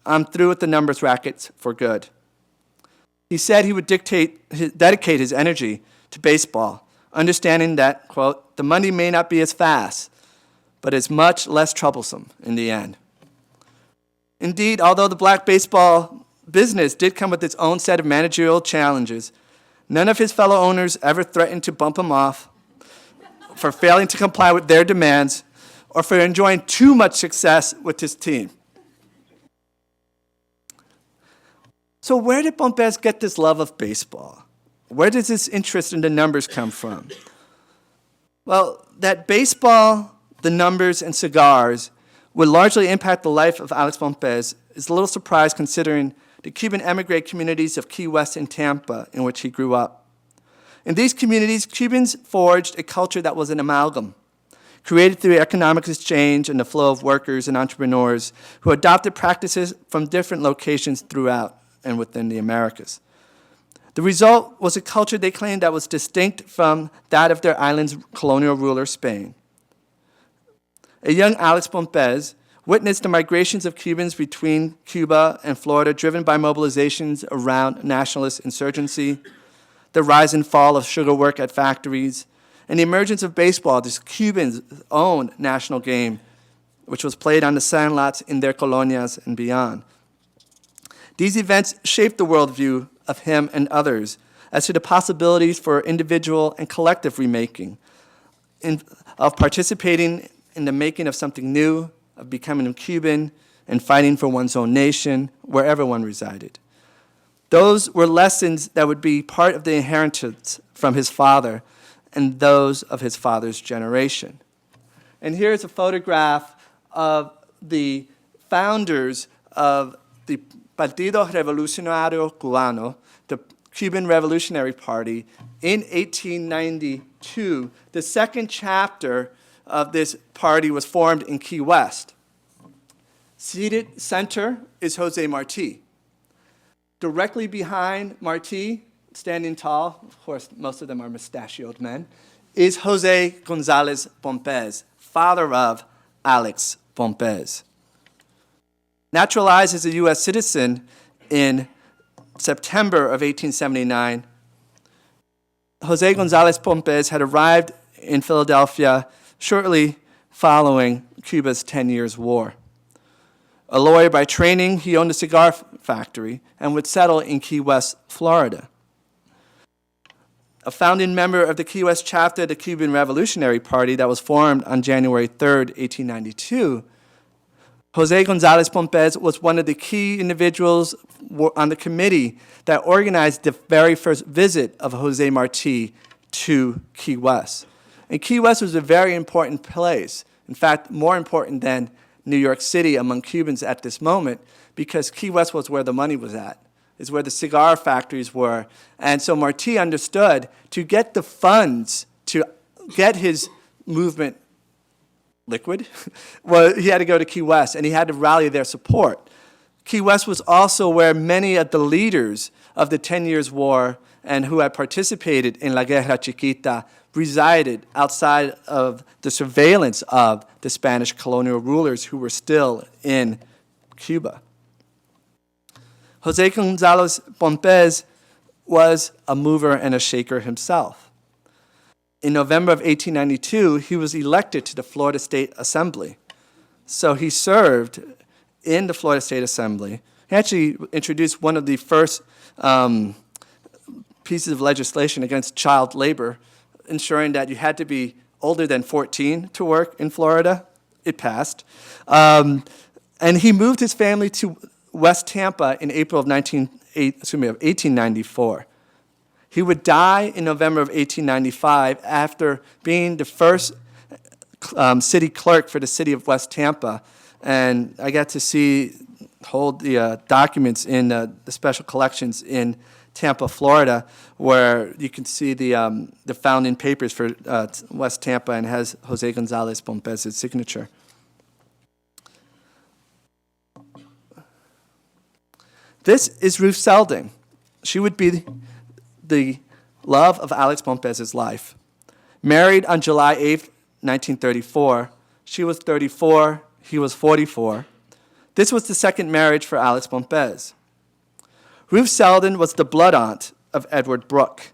"I'm through with the numbers rackets for good." He said he would dedicate his energy to baseball, understanding that, quote, "the money may not be as fast, but is much less troublesome in the end." Indeed, although the black baseball business did come with its own set of managerial challenges, none of his fellow owners ever threatened to bump him off for failing to comply with their demands or for enjoying too much success with his team. So where did Pompez get this love of baseball? Where does this interest in the numbers come from? Well, that baseball, the numbers, and cigars would largely impact the life of Alex Pompez is a little surprise considering the Cuban emigre communities of Key West and Tampa in which he grew up. In these communities, Cubans forged a culture that was an amalgam, created through economic exchange and the flow of workers and entrepreneurs who adopted practices from different locations throughout and within the Americas. The result was a culture they claimed that was distinct from that of their island's colonial ruler, Spain. A young Alex Pompez witnessed the migrations of Cubans between Cuba and Florida driven by mobilizations around nationalist insurgency, the rise and fall of sugar work at factories, and the emergence of baseball, this Cubans' own national game, which was played on the sandlots in their colonias and beyond. These events shaped the worldview of him and others as to the possibilities for individual and collective remaking, of participating in the making of something new, of becoming a Cuban, and fighting for one's own nation, wherever one resided. Those were lessons that would be part of the inheritance from his father and those of his father's generation. And here's a photograph of the founders of the Partido Revolucionario Cubano, the Cuban Revolutionary Party, in 1892. The second chapter of this party was formed in Key West. Seated center is Jose Marti. Directly behind Marti, standing tall, of course, most of them are mustachioed men, is Jose Gonzalez Pompez, father of Alex Pompez. Naturalized as a U.S. citizen in September of 1879, Jose Gonzalez Pompez had arrived in Philadelphia shortly following Cuba's 10 Years' War. A lawyer by training, he owned a cigar factory and would settle in Key West, Florida. A founding member of the Key West chapter of the Cuban Revolutionary Party that was formed on January 3rd, 1892, Jose Gonzalez Pompez was one of the key individuals on the committee that organized the very first visit of Jose Marti to Key West. And Key West was a very important place, in fact, more important than New York City among Cubans at this moment, because Key West was where the money was at, is where the cigar factories were. And so Marti understood to get the funds to get his movement liquid, well, he had to go to Key West, and he had to rally their support. Key West was also where many of the leaders of the 10 Years' War and who had participated in La Guerra Chiquita resided outside of the surveillance of the Spanish colonial rulers who were still in Cuba. Jose Gonzalez Pompez was a mover and a shaker himself. In November of 1892, he was elected to the Florida State Assembly. So he served in the Florida State Assembly. He actually introduced one of the first pieces of legislation against child labor, ensuring that you had to be older than 14 to work in Florida. It passed. And he moved his family to West Tampa in April of 1894. He would die in November of 1895 after being the first city clerk for the city of West Tampa. And I got to hold the documents in the special collections in Tampa, Florida, where you can see the founding papers for West Tampa, and has Jose Gonzalez Pompez's signature. This is Ruth Selding. She would be the love of Alex Pompez's life. Married on July 8th, 1934. She was 34, he was 44. This was the second marriage for Alex Pompez. Ruth Selding was the blood aunt of Edward Brooke,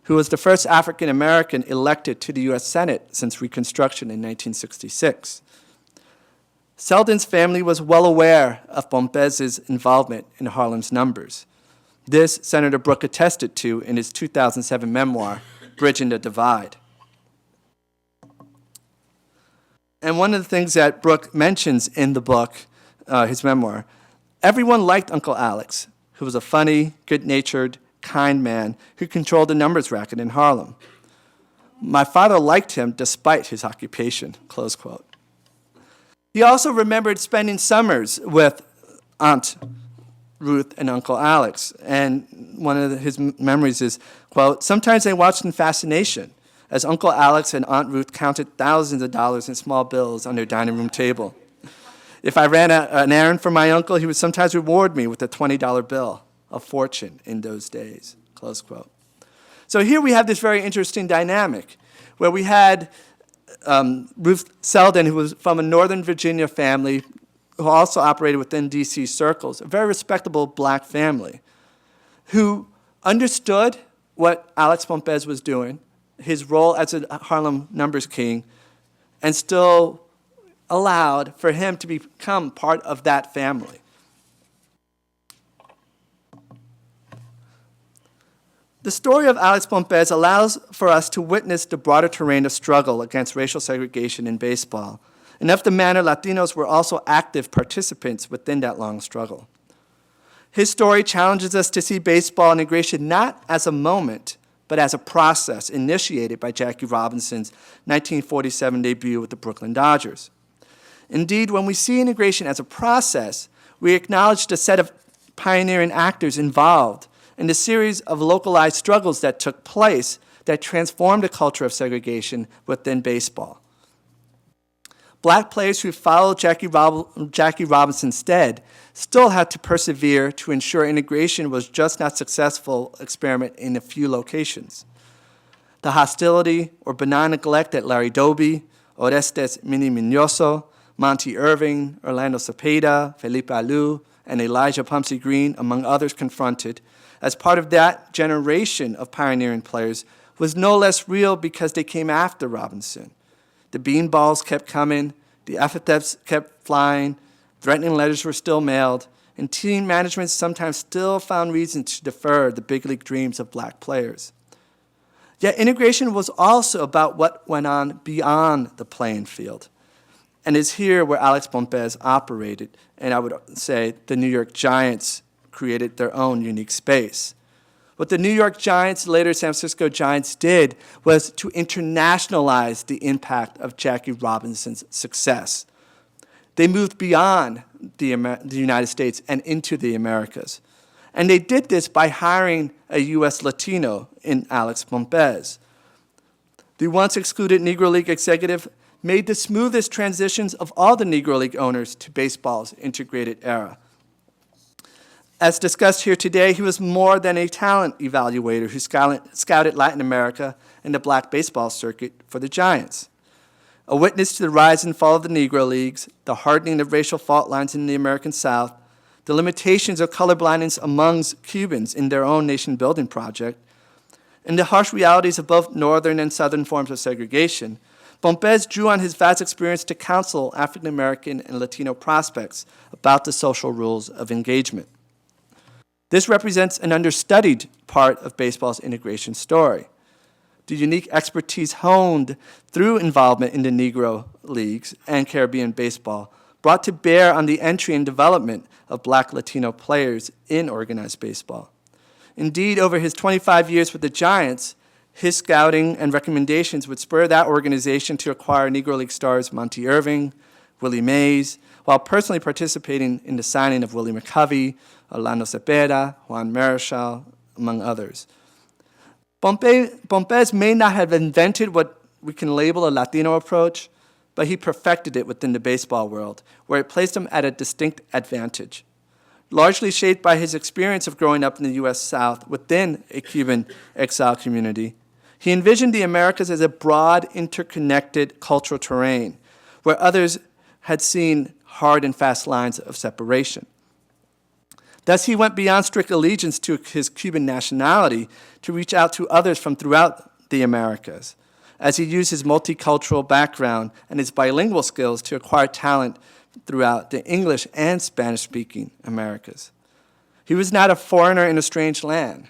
who was the first African-American elected to the U.S. Senate since Reconstruction in 1966. Seldin's family was well aware of Pompez's involvement in Harlem's numbers. This Senator Brooke attested to in his 2007 memoir, Bridging the Divide. And one of the things that Brooke mentions in the book, his memoir, everyone liked Uncle Alex, who was a funny, good-natured, kind man who controlled the numbers racket in Harlem. My father liked him despite his occupation, close quote. He also remembered spending summers with Aunt Ruth and Uncle Alex. And one of his memories is, quote, sometimes I watched in fascination as Uncle Alex and Aunt Ruth counted thousands of dollars in small bills on their dining room table. If I ran an errand for my uncle, he would sometimes reward me with a $20 bill, a fortune in those days, close quote. So here we have this very interesting dynamic where we had Ruth Selding, who was from a Northern Virginia family who also operated within D.C. circles, a very respectable black family, who understood what Alex Pompez was doing, his role as a Harlem numbers king, and still allowed for him to become part of that family. The story of Alex Pompez allows for us to witness the broader terrain of struggle against racial segregation in baseball, and of the manner Latinos were also active participants within that long struggle. His story challenges us to see baseball integration not as a moment, but as a process initiated by Jackie Robinson's 1947 debut with the Brooklyn Dodgers. Indeed, when we see integration as a process, we acknowledge the set of pioneering actors involved in the series of localized struggles that took place that transformed the culture of segregation within baseball. Black players who followed Jackie Robinson's stead still had to persevere to ensure integration was just not a successful experiment in a few locations. The hostility or benign neglect that Larry Doby, Orestes Mini Minoso, Monty Irving, Orlando Cepeda, Felipe Alou, and Elijah Pumpsy Green, among others, confronted as part of that generation of pioneering players was no less real because they came after Robinson. The beanballs kept coming, the epithets kept flying, threatening letters were still mailed, and team management sometimes still found reason to defer the big league dreams of black players. Yet integration was also about what went on beyond the playing field, and is here where Alex Pompez operated, and I would say the New York Giants created their own unique space. What the New York Giants, later San Francisco Giants, did was to internationalize the impact of Jackie Robinson's success. They moved beyond the United States and into the Americas. And they did this by hiring a U.S. Latino in Alex Pompez. The once excluded Negro League executive made the smoothest transitions of all the Negro League owners to baseball's integrated era. As discussed here today, he was more than a talent evaluator who scouted Latin America and the black baseball circuit for the Giants. A witness to the rise and fall of the Negro Leagues, the hardening of racial fault lines in the American South, the limitations of colorblindness amongst Cubans in their own nation-building project, and the harsh realities of both northern and southern forms of segregation, Pompez drew on his vast experience to counsel African-American and Latino prospects about the social rules of engagement. This represents an understudied part of baseball's integration story. The unique expertise honed through involvement in the Negro Leagues and Caribbean baseball brought to bear on the entry and development of black Latino players in organized baseball. Indeed, over his 25 years with the Giants, his scouting and recommendations would spur that organization to acquire Negro League stars Monty Irving, Willie Mays, while personally participating in the signing of Willie McCovey, Orlando Cepeda, Juan Marichal, among others. Pompez may not have invented what we can label a Latino approach, but he perfected it within the baseball world, where it placed him at a distinct advantage. Largely shaped by his experience of growing up in the U.S. South within a Cuban exile community, he envisioned the Americas as a broad, interconnected cultural terrain, where others had seen hard and fast lines of separation. Thus, he went beyond strict allegiance to his Cuban nationality to reach out to others from throughout the Americas, as he used his multicultural background and his bilingual skills to acquire talent throughout the English and Spanish-speaking Americas. He was not a foreigner in a strange land.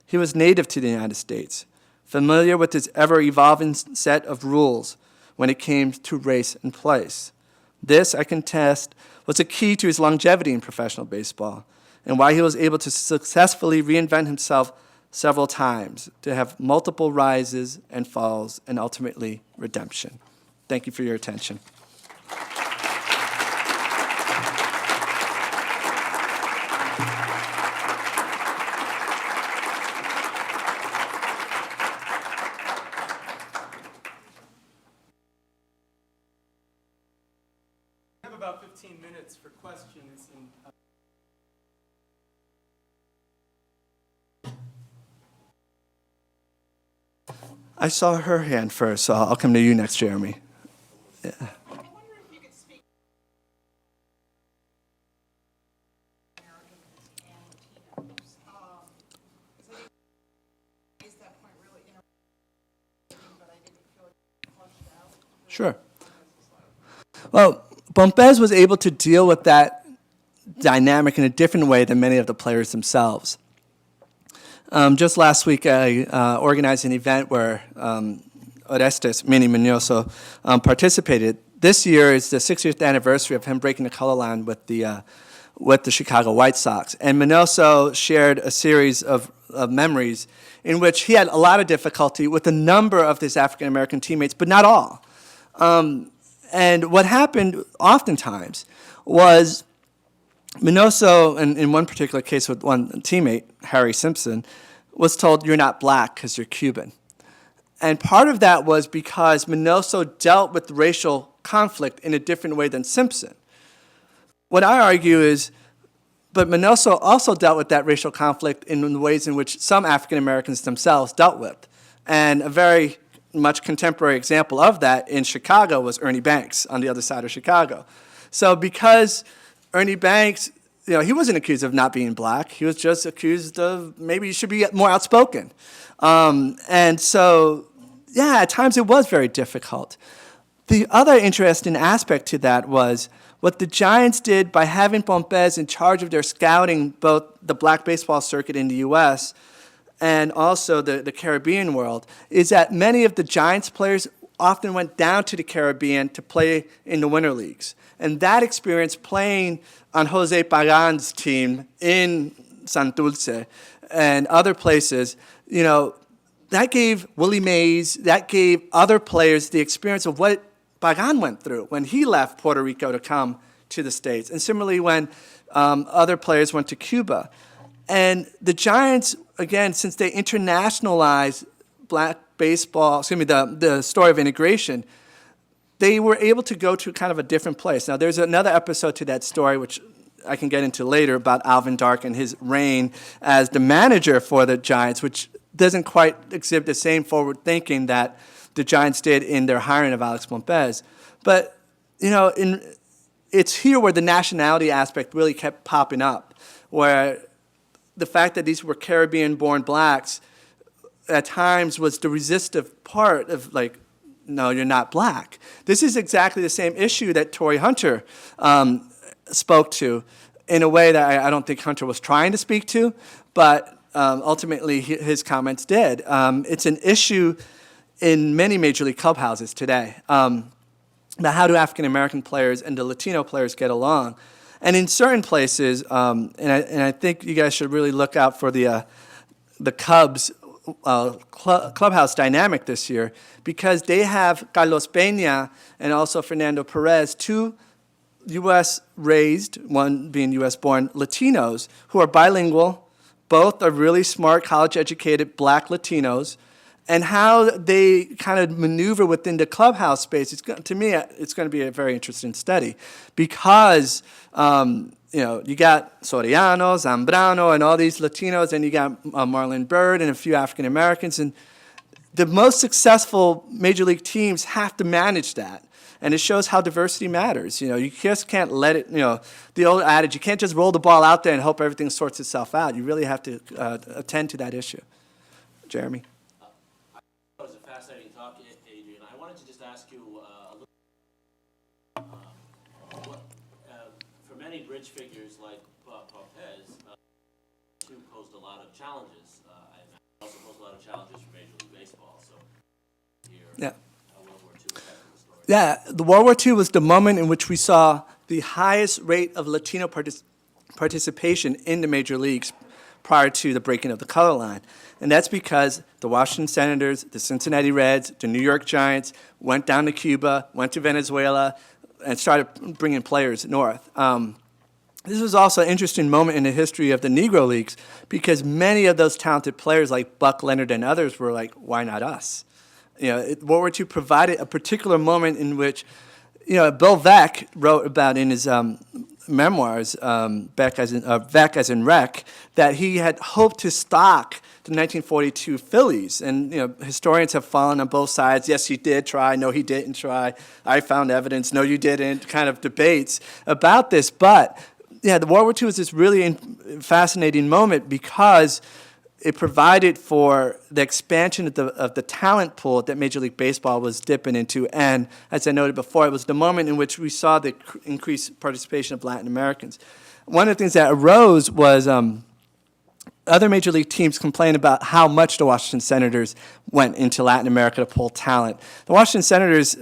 He was native to the United States, familiar with its ever-evolving set of rules when it came to race and place. This, I contest, was a key to his longevity in professional baseball, and why he was able to successfully reinvent himself several times, to have multiple rises and falls, and ultimately redemption. Thank you for your attention. We have about 15 minutes for questions. I saw her hand first, so I'll come to you next, Jeremy. Yeah. I wonder if you could speak Americans and Latinos. Is that point really interesting, but I didn't feel it flushed out? Sure. Well, Pompez was able to deal with that dynamic in a different way than many of the players themselves. Just last week, I organized an event where Orestes Mini Minoso participated. This year is the 60th anniversary of him breaking the color line with the Chicago White Sox. And Minoso shared a series of memories in which he had a lot of difficulty with a number of his African-American teammates, but not all. And what happened oftentimes was Minoso, in one particular case with one teammate, Harry Simpson, was told, "You're not black because you're Cuban." And part of that was because Minoso dealt with racial conflict in a different way than Simpson. What I argue is, but Minoso also dealt with that racial conflict in the ways in which some African Americans themselves dealt with. And a very much contemporary example of that in Chicago was Ernie Banks on the other side of Chicago. So because Ernie Banks, he wasn't accused of not being black. He was just accused of maybe he should be more outspoken. And so, at times it was very difficult. The other interesting aspect to that was what the Giants did by having Pompez in charge of their scouting, both the black baseball circuit in the U.S. and also the Caribbean world, is that many of the Giants players often went down to the Caribbean to play in the winter leagues. And that experience playing on Jose Pagan's team in Santurce and other places, that gave Willie Mays, that gave other players the experience of what Pagan went through when he left Puerto Rico to come to the States. And similarly when other players went to Cuba. And the Giants, again, since they internationalized black baseball, the story of integration, they were able to go to kind of a different place. Now, there's another episode to that story, which I can get into later, about Alvin Dark and his reign as the manager for the Giants, which doesn't quite exhibit the same forward thinking that the Giants did in their hiring of Alex Pompez. But, it's here where the nationality aspect really kept popping up, where the fact that these were Caribbean-born blacks at times was the resistive part of, no, you're not black. This is exactly the same issue that Tonii Hunter spoke to in a way that I don't think Hunter was trying to speak to, but ultimately his comments did. It's an issue in many Major League clubhouses today. About how do African-American players and the Latino players get along. And in certain places, and I think you guys should really look out for the Cubs clubhouse dynamic this year, because they have Carlos Peña and also Fernando Perez, two U.S.-raised, one being U.S.-born Latinos, who are bilingual. Both are really smart, college-educated black Latinos. And how they kind of maneuver within the clubhouse space, to me, it's going to be a very interesting study. Because, you got Soriano, Zambrano, and all these Latinos, and you got Marlon Byrd and a few African Americans. And the most successful major league teams have to manage that. And it shows how diversity matters. You just can't let it, the old adage, you can't just roll the ball out there and hope everything sorts itself out. You really have to attend to that issue. Jeremy? That was a fascinating talk, Adrian. I wanted to just ask you a little for many bridge figures like Pompez, who posed a lot of challenges, and also posed a lot of challenges for Major League Baseball. So here, World War II was the story. Yeah, the World War II was the moment in which we saw the highest rate of Latino participation in the major leagues prior to the breaking of the color line. And that's because the Washington Senators, the Cincinnati Reds, the New York Giants went down to Cuba, went to Venezuela, and started bringing players north. This was also an interesting moment in the history of the Negro Leagues, because many of those talented players like Buck Leonard and others were like, why not us? World War II provided a particular moment in which, Bill Veeck wrote about in his memoirs, Veeck as in Wreck, that he had hoped to stock the 1942 Phillies. And, historians have fallen on both sides. Yes, he did try. No, he didn't try. I found evidence. No, you didn't. Kind of debates about this. But, the World War II was this really fascinating moment because it provided for the expansion of the talent pool that Major League Baseball was dipping into. And as I noted before, it was the moment in which we saw the increased participation of Latin Americans. One of the things that arose was other Major League teams complained about how much the Washington Senators went into Latin America to pull talent. The Washington Senators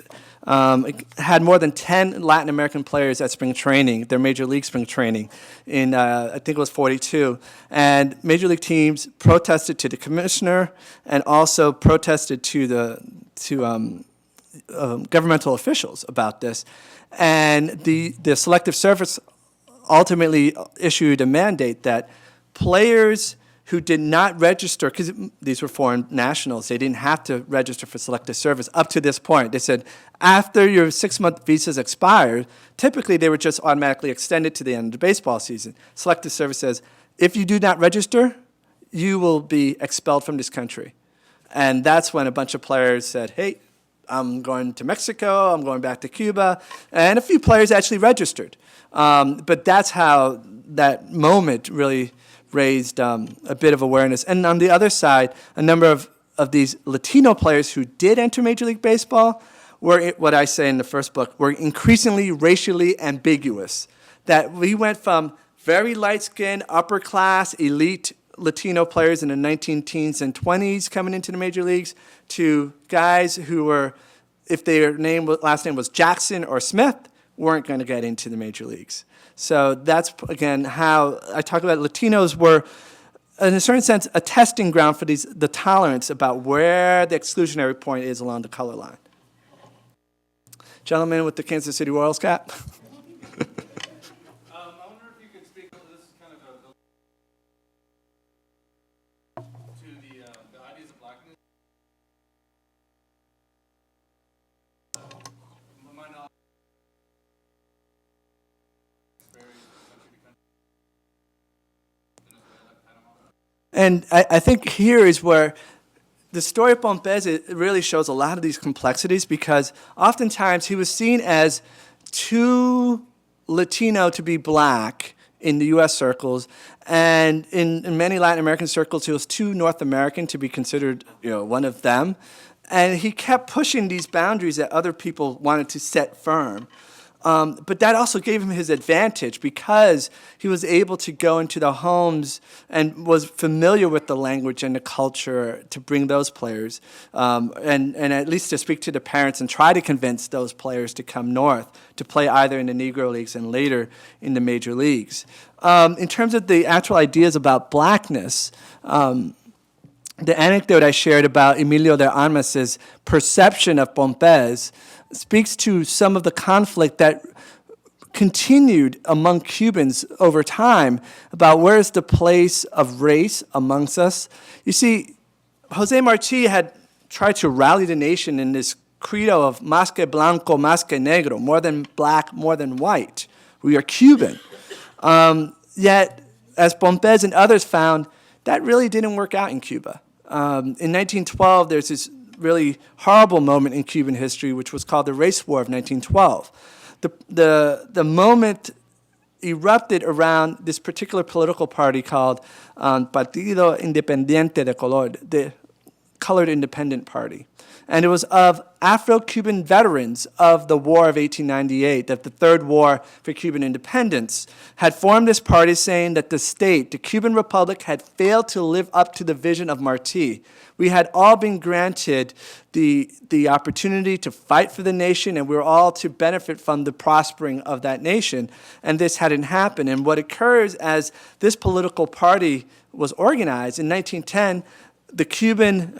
had more than 10 Latin American players at spring training, their Major League spring training, in I think it was 42. And Major League teams protested to the commissioner and also protested to governmental officials about this. And the Selective Service ultimately issued a mandate that players who did not register, because these were foreign nationals, they didn't have to register for Selective Service up to this point. They said after your 6-month visas expired, typically they were just automatically extended to the end of the baseball season. Selective Service says, if you do not register, you will be expelled from this country. And that's when a bunch of players said, hey, I'm going to Mexico, I'm going back to Cuba, and a few players actually registered. But that's how that moment really raised a bit of awareness. And on the other side, a number of these Latino players who did enter Major League Baseball were, what I say in the first book, were increasingly racially ambiguous. That we went from very light-skinned, upper-class, elite Latino players in the 19-teens and 20s coming into the major leagues to guys who were, if their last name was Jackson or Smith, weren't going to get into the major leagues. So that's, again, how I talk about Latinos were, in a certain sense, a testing ground for the tolerance about where the exclusionary point is along the color line. Gentleman with the Kansas City Royals cap. I wonder if you could speak, this is kind of to the ideas of blackness. My knowledge And I think here is where the story of Pompez, it really shows a lot of these complexities, because oftentimes he was seen as too Latino to be black in the U.S. circles, and in many Latin American circles, he was too North American to be considered, one of them. And he kept pushing these boundaries that other people wanted to set firm. But that also gave him his advantage, because he was able to go into the homes and was familiar with the language and the culture to bring those players, and at least to speak to the parents and try to convince those players to come north to play either in the Negro leagues and later in the major leagues. In terms of the actual ideas about blackness, the anecdote I shared about Emilio de Armas' perception of Pompez speaks to some of the conflict that continued among Cubans over time about where is the place of race amongst us. You see, Jose Marti had tried to rally the nation in this credo of más que blanco, más que negro, more than black, more than white. We are Cuban. Yet, as Pompez and others found, that really didn't work out in Cuba. In 1912, there's this really horrible moment in Cuban history, which was called the Race War of 1912. The moment erupted around this particular political party called Partido Independiente de Color, the Colored Independent Party. And it was of Afro-Cuban veterans of the War of 1898, of the Third War for Cuban Independence, had formed this party saying that the state, the Cuban Republic, had failed to live up to the vision of Marti. We had all been granted the opportunity to fight for the nation, and we were all to benefit from the prospering of that nation, and this hadn't happened. And what occurs as this political party was organized in 1910, the Cuban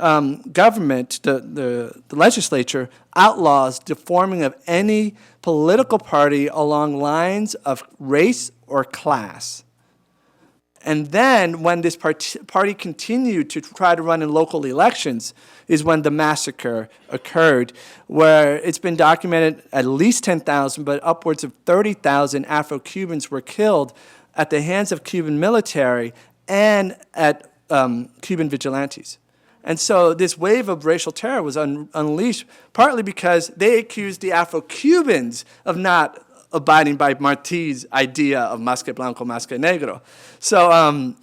government, the legislature, outlaws the forming of any political party along lines of race or class. And then when this party continued to try to run in local elections is when the massacre occurred, where it's been documented at least 10,000, but upwards of 30,000 Afro-Cubans were killed at the hands of Cuban military and at Cuban vigilantes. And so this wave of racial terror was unleashed partly because they accused the Afro-Cubans of not abiding by Marti's idea of más que blanco, más que negro. So,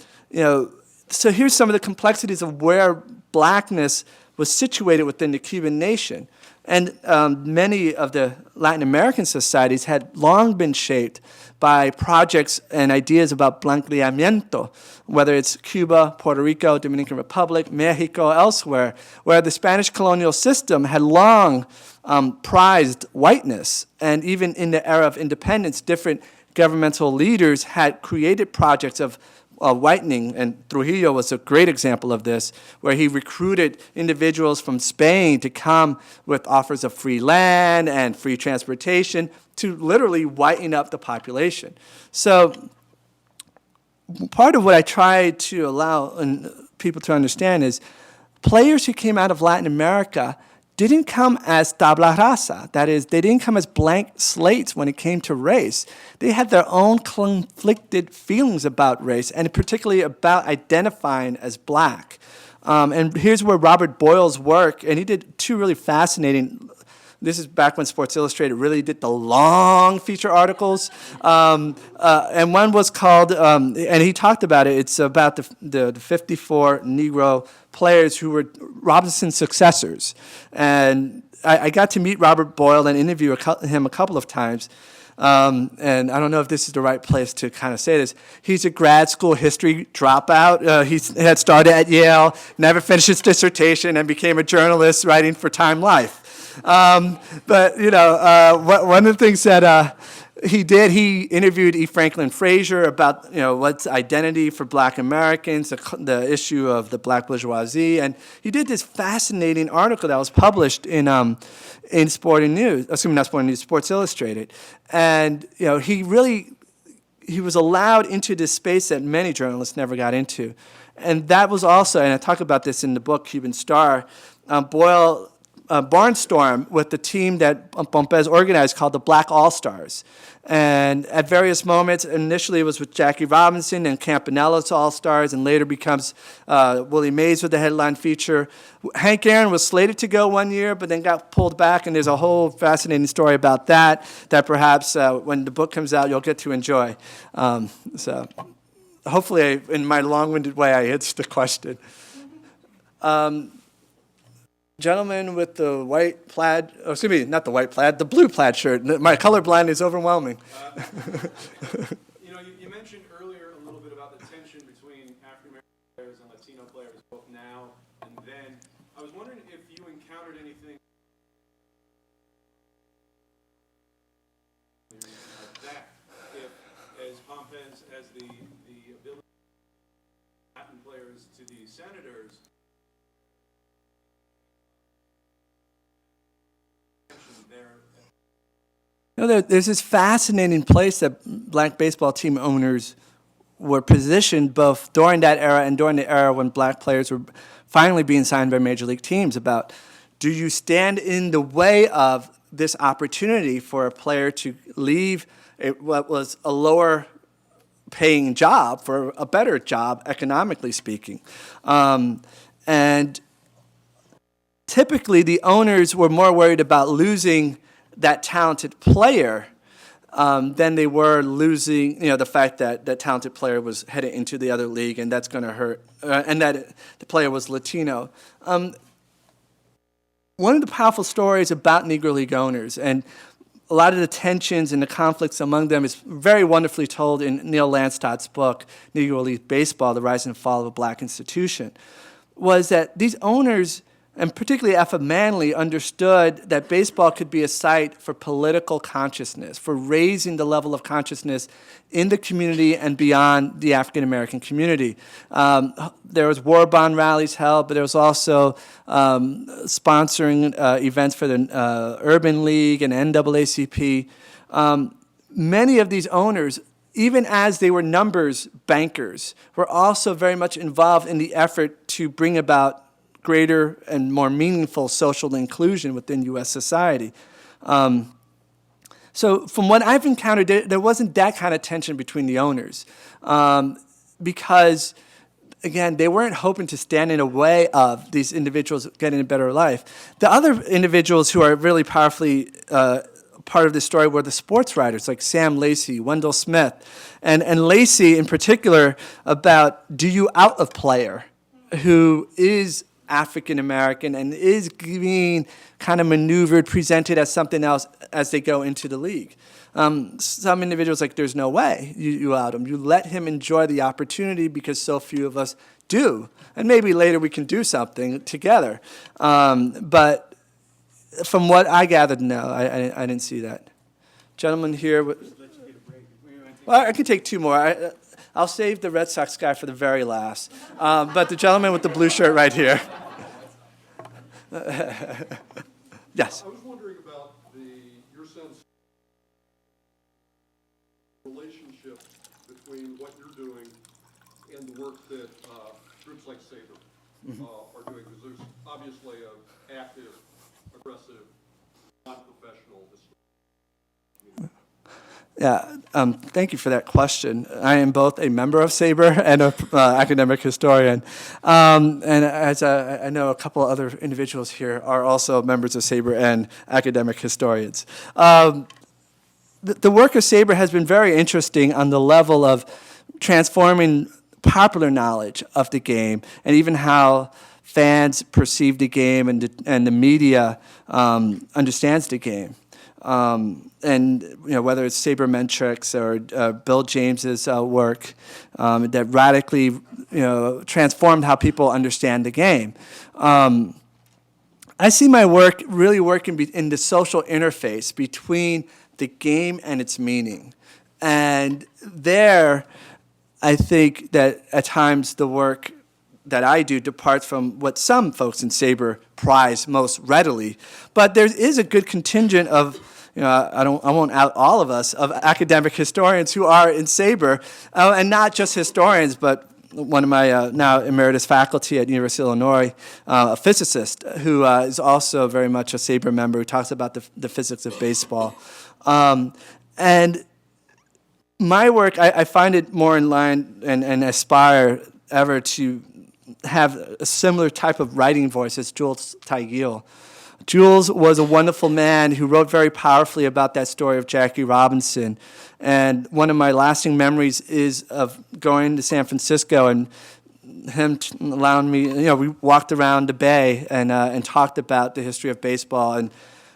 so here's some of the complexities of where blackness was situated within the Cuban nation. And many of the Latin American societies had long been shaped by projects and ideas about blanqueamiento, whether it's Cuba, Puerto Rico, Dominican Republic, Mexico, elsewhere, where the Spanish colonial system had long prized whiteness. And even in the era of independence, different governmental leaders had created projects of whitening, and Trujillo was a great example of this, where he recruited individuals from Spain to come with offers of free land and free transportation to literally whiten up the population. So part of what I try to allow people to understand is players who came out of Latin America didn't come as tabla rasa. That is, they didn't come as blank slates when it came to race. They had their own conflicted feelings about race, and particularly about identifying as black. And here's where Robert Boyle's work, and he did two really fascinating. This is back when Sports Illustrated really did the long feature articles. And one was called, and he talked about it, it's about the 54 Negro players who were Robinson's successors. And I got to meet Robert Boyle and interview him a couple of times. And I don't know if this is the right place to kind of say this. He's a grad school history dropout. He had started at Yale, never finished his dissertation, and became a journalist writing for Time Life. But, you know, one of the things that he did, he interviewed E. Franklin Frazier about, you know, what's identity for black Americans, the issue of the black bourgeoisie. And he did this fascinating article that was published in Sporting News, not Sporting News, Sports Illustrated. And, you know, he was allowed into this space that many journalists never got into. And that was also, and I talk about this in the book, Cuban Star, Boyle barnstorm with the team that Pompez organized called the Black All-Stars. And at various moments, initially it was with Jackie Robinson and Campanella's All-Stars, and later becomes Willie Mays with the headline feature. Hank Aaron was slated to go one year, but then got pulled back, and there's a whole fascinating story about that perhaps when the book comes out, you'll get to enjoy. So hopefully, in my long-winded way, I answered the question. Gentleman with the white plaid, not the white plaid, the blue plaid shirt. My colorblind is overwhelming. You mentioned earlier a little bit about the tension between African American players and Latino players, both now and then. I was wondering if you encountered anything like that. If, as Pompez has the ability Latin players to the Senators, You know, there's this fascinating place that black baseball team owners were positioned both during that era and during the era when black players were finally being signed by major league teams about, do you stand in the way of this opportunity for a player to leave what was a lower paying job for a better job, economically speaking? And typically the owners were more worried about losing that talented player than they were losing, you know, the fact that that talented player was headed into the other league, and that's going to hurt, and that the player was Latino. One of the powerful stories about Negro League owners, and a lot of the tensions and the conflicts among them, is very wonderfully told in Neil Landstott's book, Negro League Baseball, The Rise and Fall of a Black Institution, was that these owners, and particularly F.F. Manley, understood that baseball could be a site for political consciousness, for raising the level of consciousness in the community and beyond the African-American community. There was war bond rallies held, but there was also sponsoring events for the Urban League and NAACP. Many of these owners, even as they were numbers bankers, were also very much involved in the effort to bring about greater and more meaningful social inclusion within U.S. society. So from what I've encountered, there wasn't that kind of tension between the owners because, again, they weren't hoping to stand in the way of these individuals getting a better life. The other individuals who are really powerfully part of this story were the sports writers like Sam Lacey, Wendell Smith, and Lacey in particular about Do You Out of Player, who is African-American and is being kind of maneuvered, presented as something else as they go into the league. Some individuals like, there's no way you out him. You let him enjoy the opportunity because so few of us do. And maybe later we can do something together. But from what I gathered, no, I didn't see that. Gentleman here. Well, I can take two more. I'll save the Red Sox guy for the very last. But the gentleman with the blue shirt right here. Yes. I was wondering about your sense of the relationship between what you're doing and the work that groups like Sabre are doing, because there's obviously an active, aggressive, non-professional historian. Yeah, thank you for that question. I am both a member of Sabre and an academic historian. And as I know a couple other individuals here are also members of Sabre and academic historians. The work of Sabre has been very interesting on the level of transforming popular knowledge of the game and even how fans perceive the game and the media understands the game. And whether it's sabermetrics or Bill James's work that radically transformed how people understand the game. I see my work really working in the social interface between the game and its meaning. And there, I think that at times the work that I do departs from what some folks in Sabre prize most readily. But there is a good contingent of, I won't out all of us, of academic historians who are in Sabre, and not just historians, but one of my now emeritus faculty at University of Illinois, a physicist who is also very much a Sabre member, who talks about the physics of baseball. And my work, I find it more in line and aspire ever to have a similar type of writing voice as Jules Taigil. Jules was a wonderful man who wrote very powerfully about that story of Jackie Robinson. And one of my lasting memories is of going to San Francisco and him allowing me, we walked around the Bay and talked about the history of baseball. And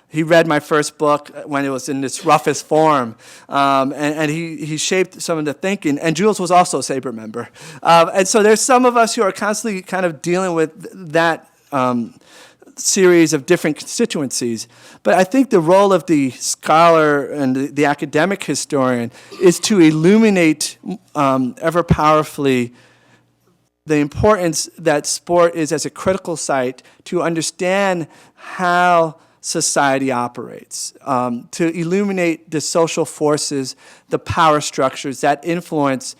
he read my first book when it was in its roughest form, and he shaped some of the thinking. And Jules was also a Sabre member. And so there's some of us who are constantly kind of dealing with that series of different constituencies. But I think the role of the scholar and the academic historian is to illuminate ever powerfully the importance that sport is as a critical site to understand how society operates, to illuminate the social forces, the power structures that influence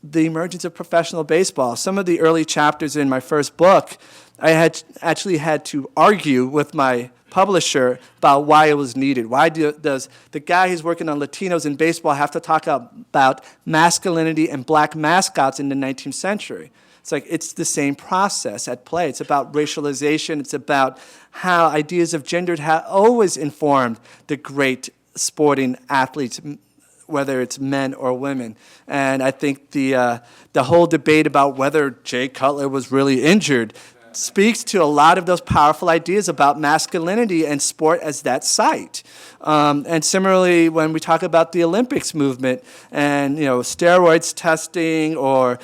the emergence of professional baseball. Some of the early chapters in my first book, I had to argue with my publisher about why it was needed. Why does the guy who's working on Latinos in baseball have to talk about masculinity and black mascots in the 19th century? It's like it's the same process at play. It's about racialization. It's about how ideas of gender have always informed the great sporting athletes, whether it's men or women. And I think the whole debate about whether Jay Cutler was really injured speaks to a lot of those powerful ideas about masculinity and sport as that site. And similarly, when we talk about the Olympics movement and steroids testing or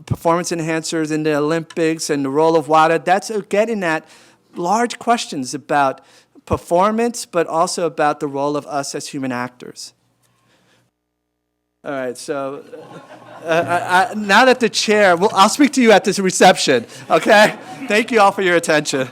performance enhancers in the Olympics and the role of WADA, that's getting at large questions about performance, but also about the role of us as human actors. All right, so now that the chair, I'll speak to you at this reception, okay? Thank you all for your attention.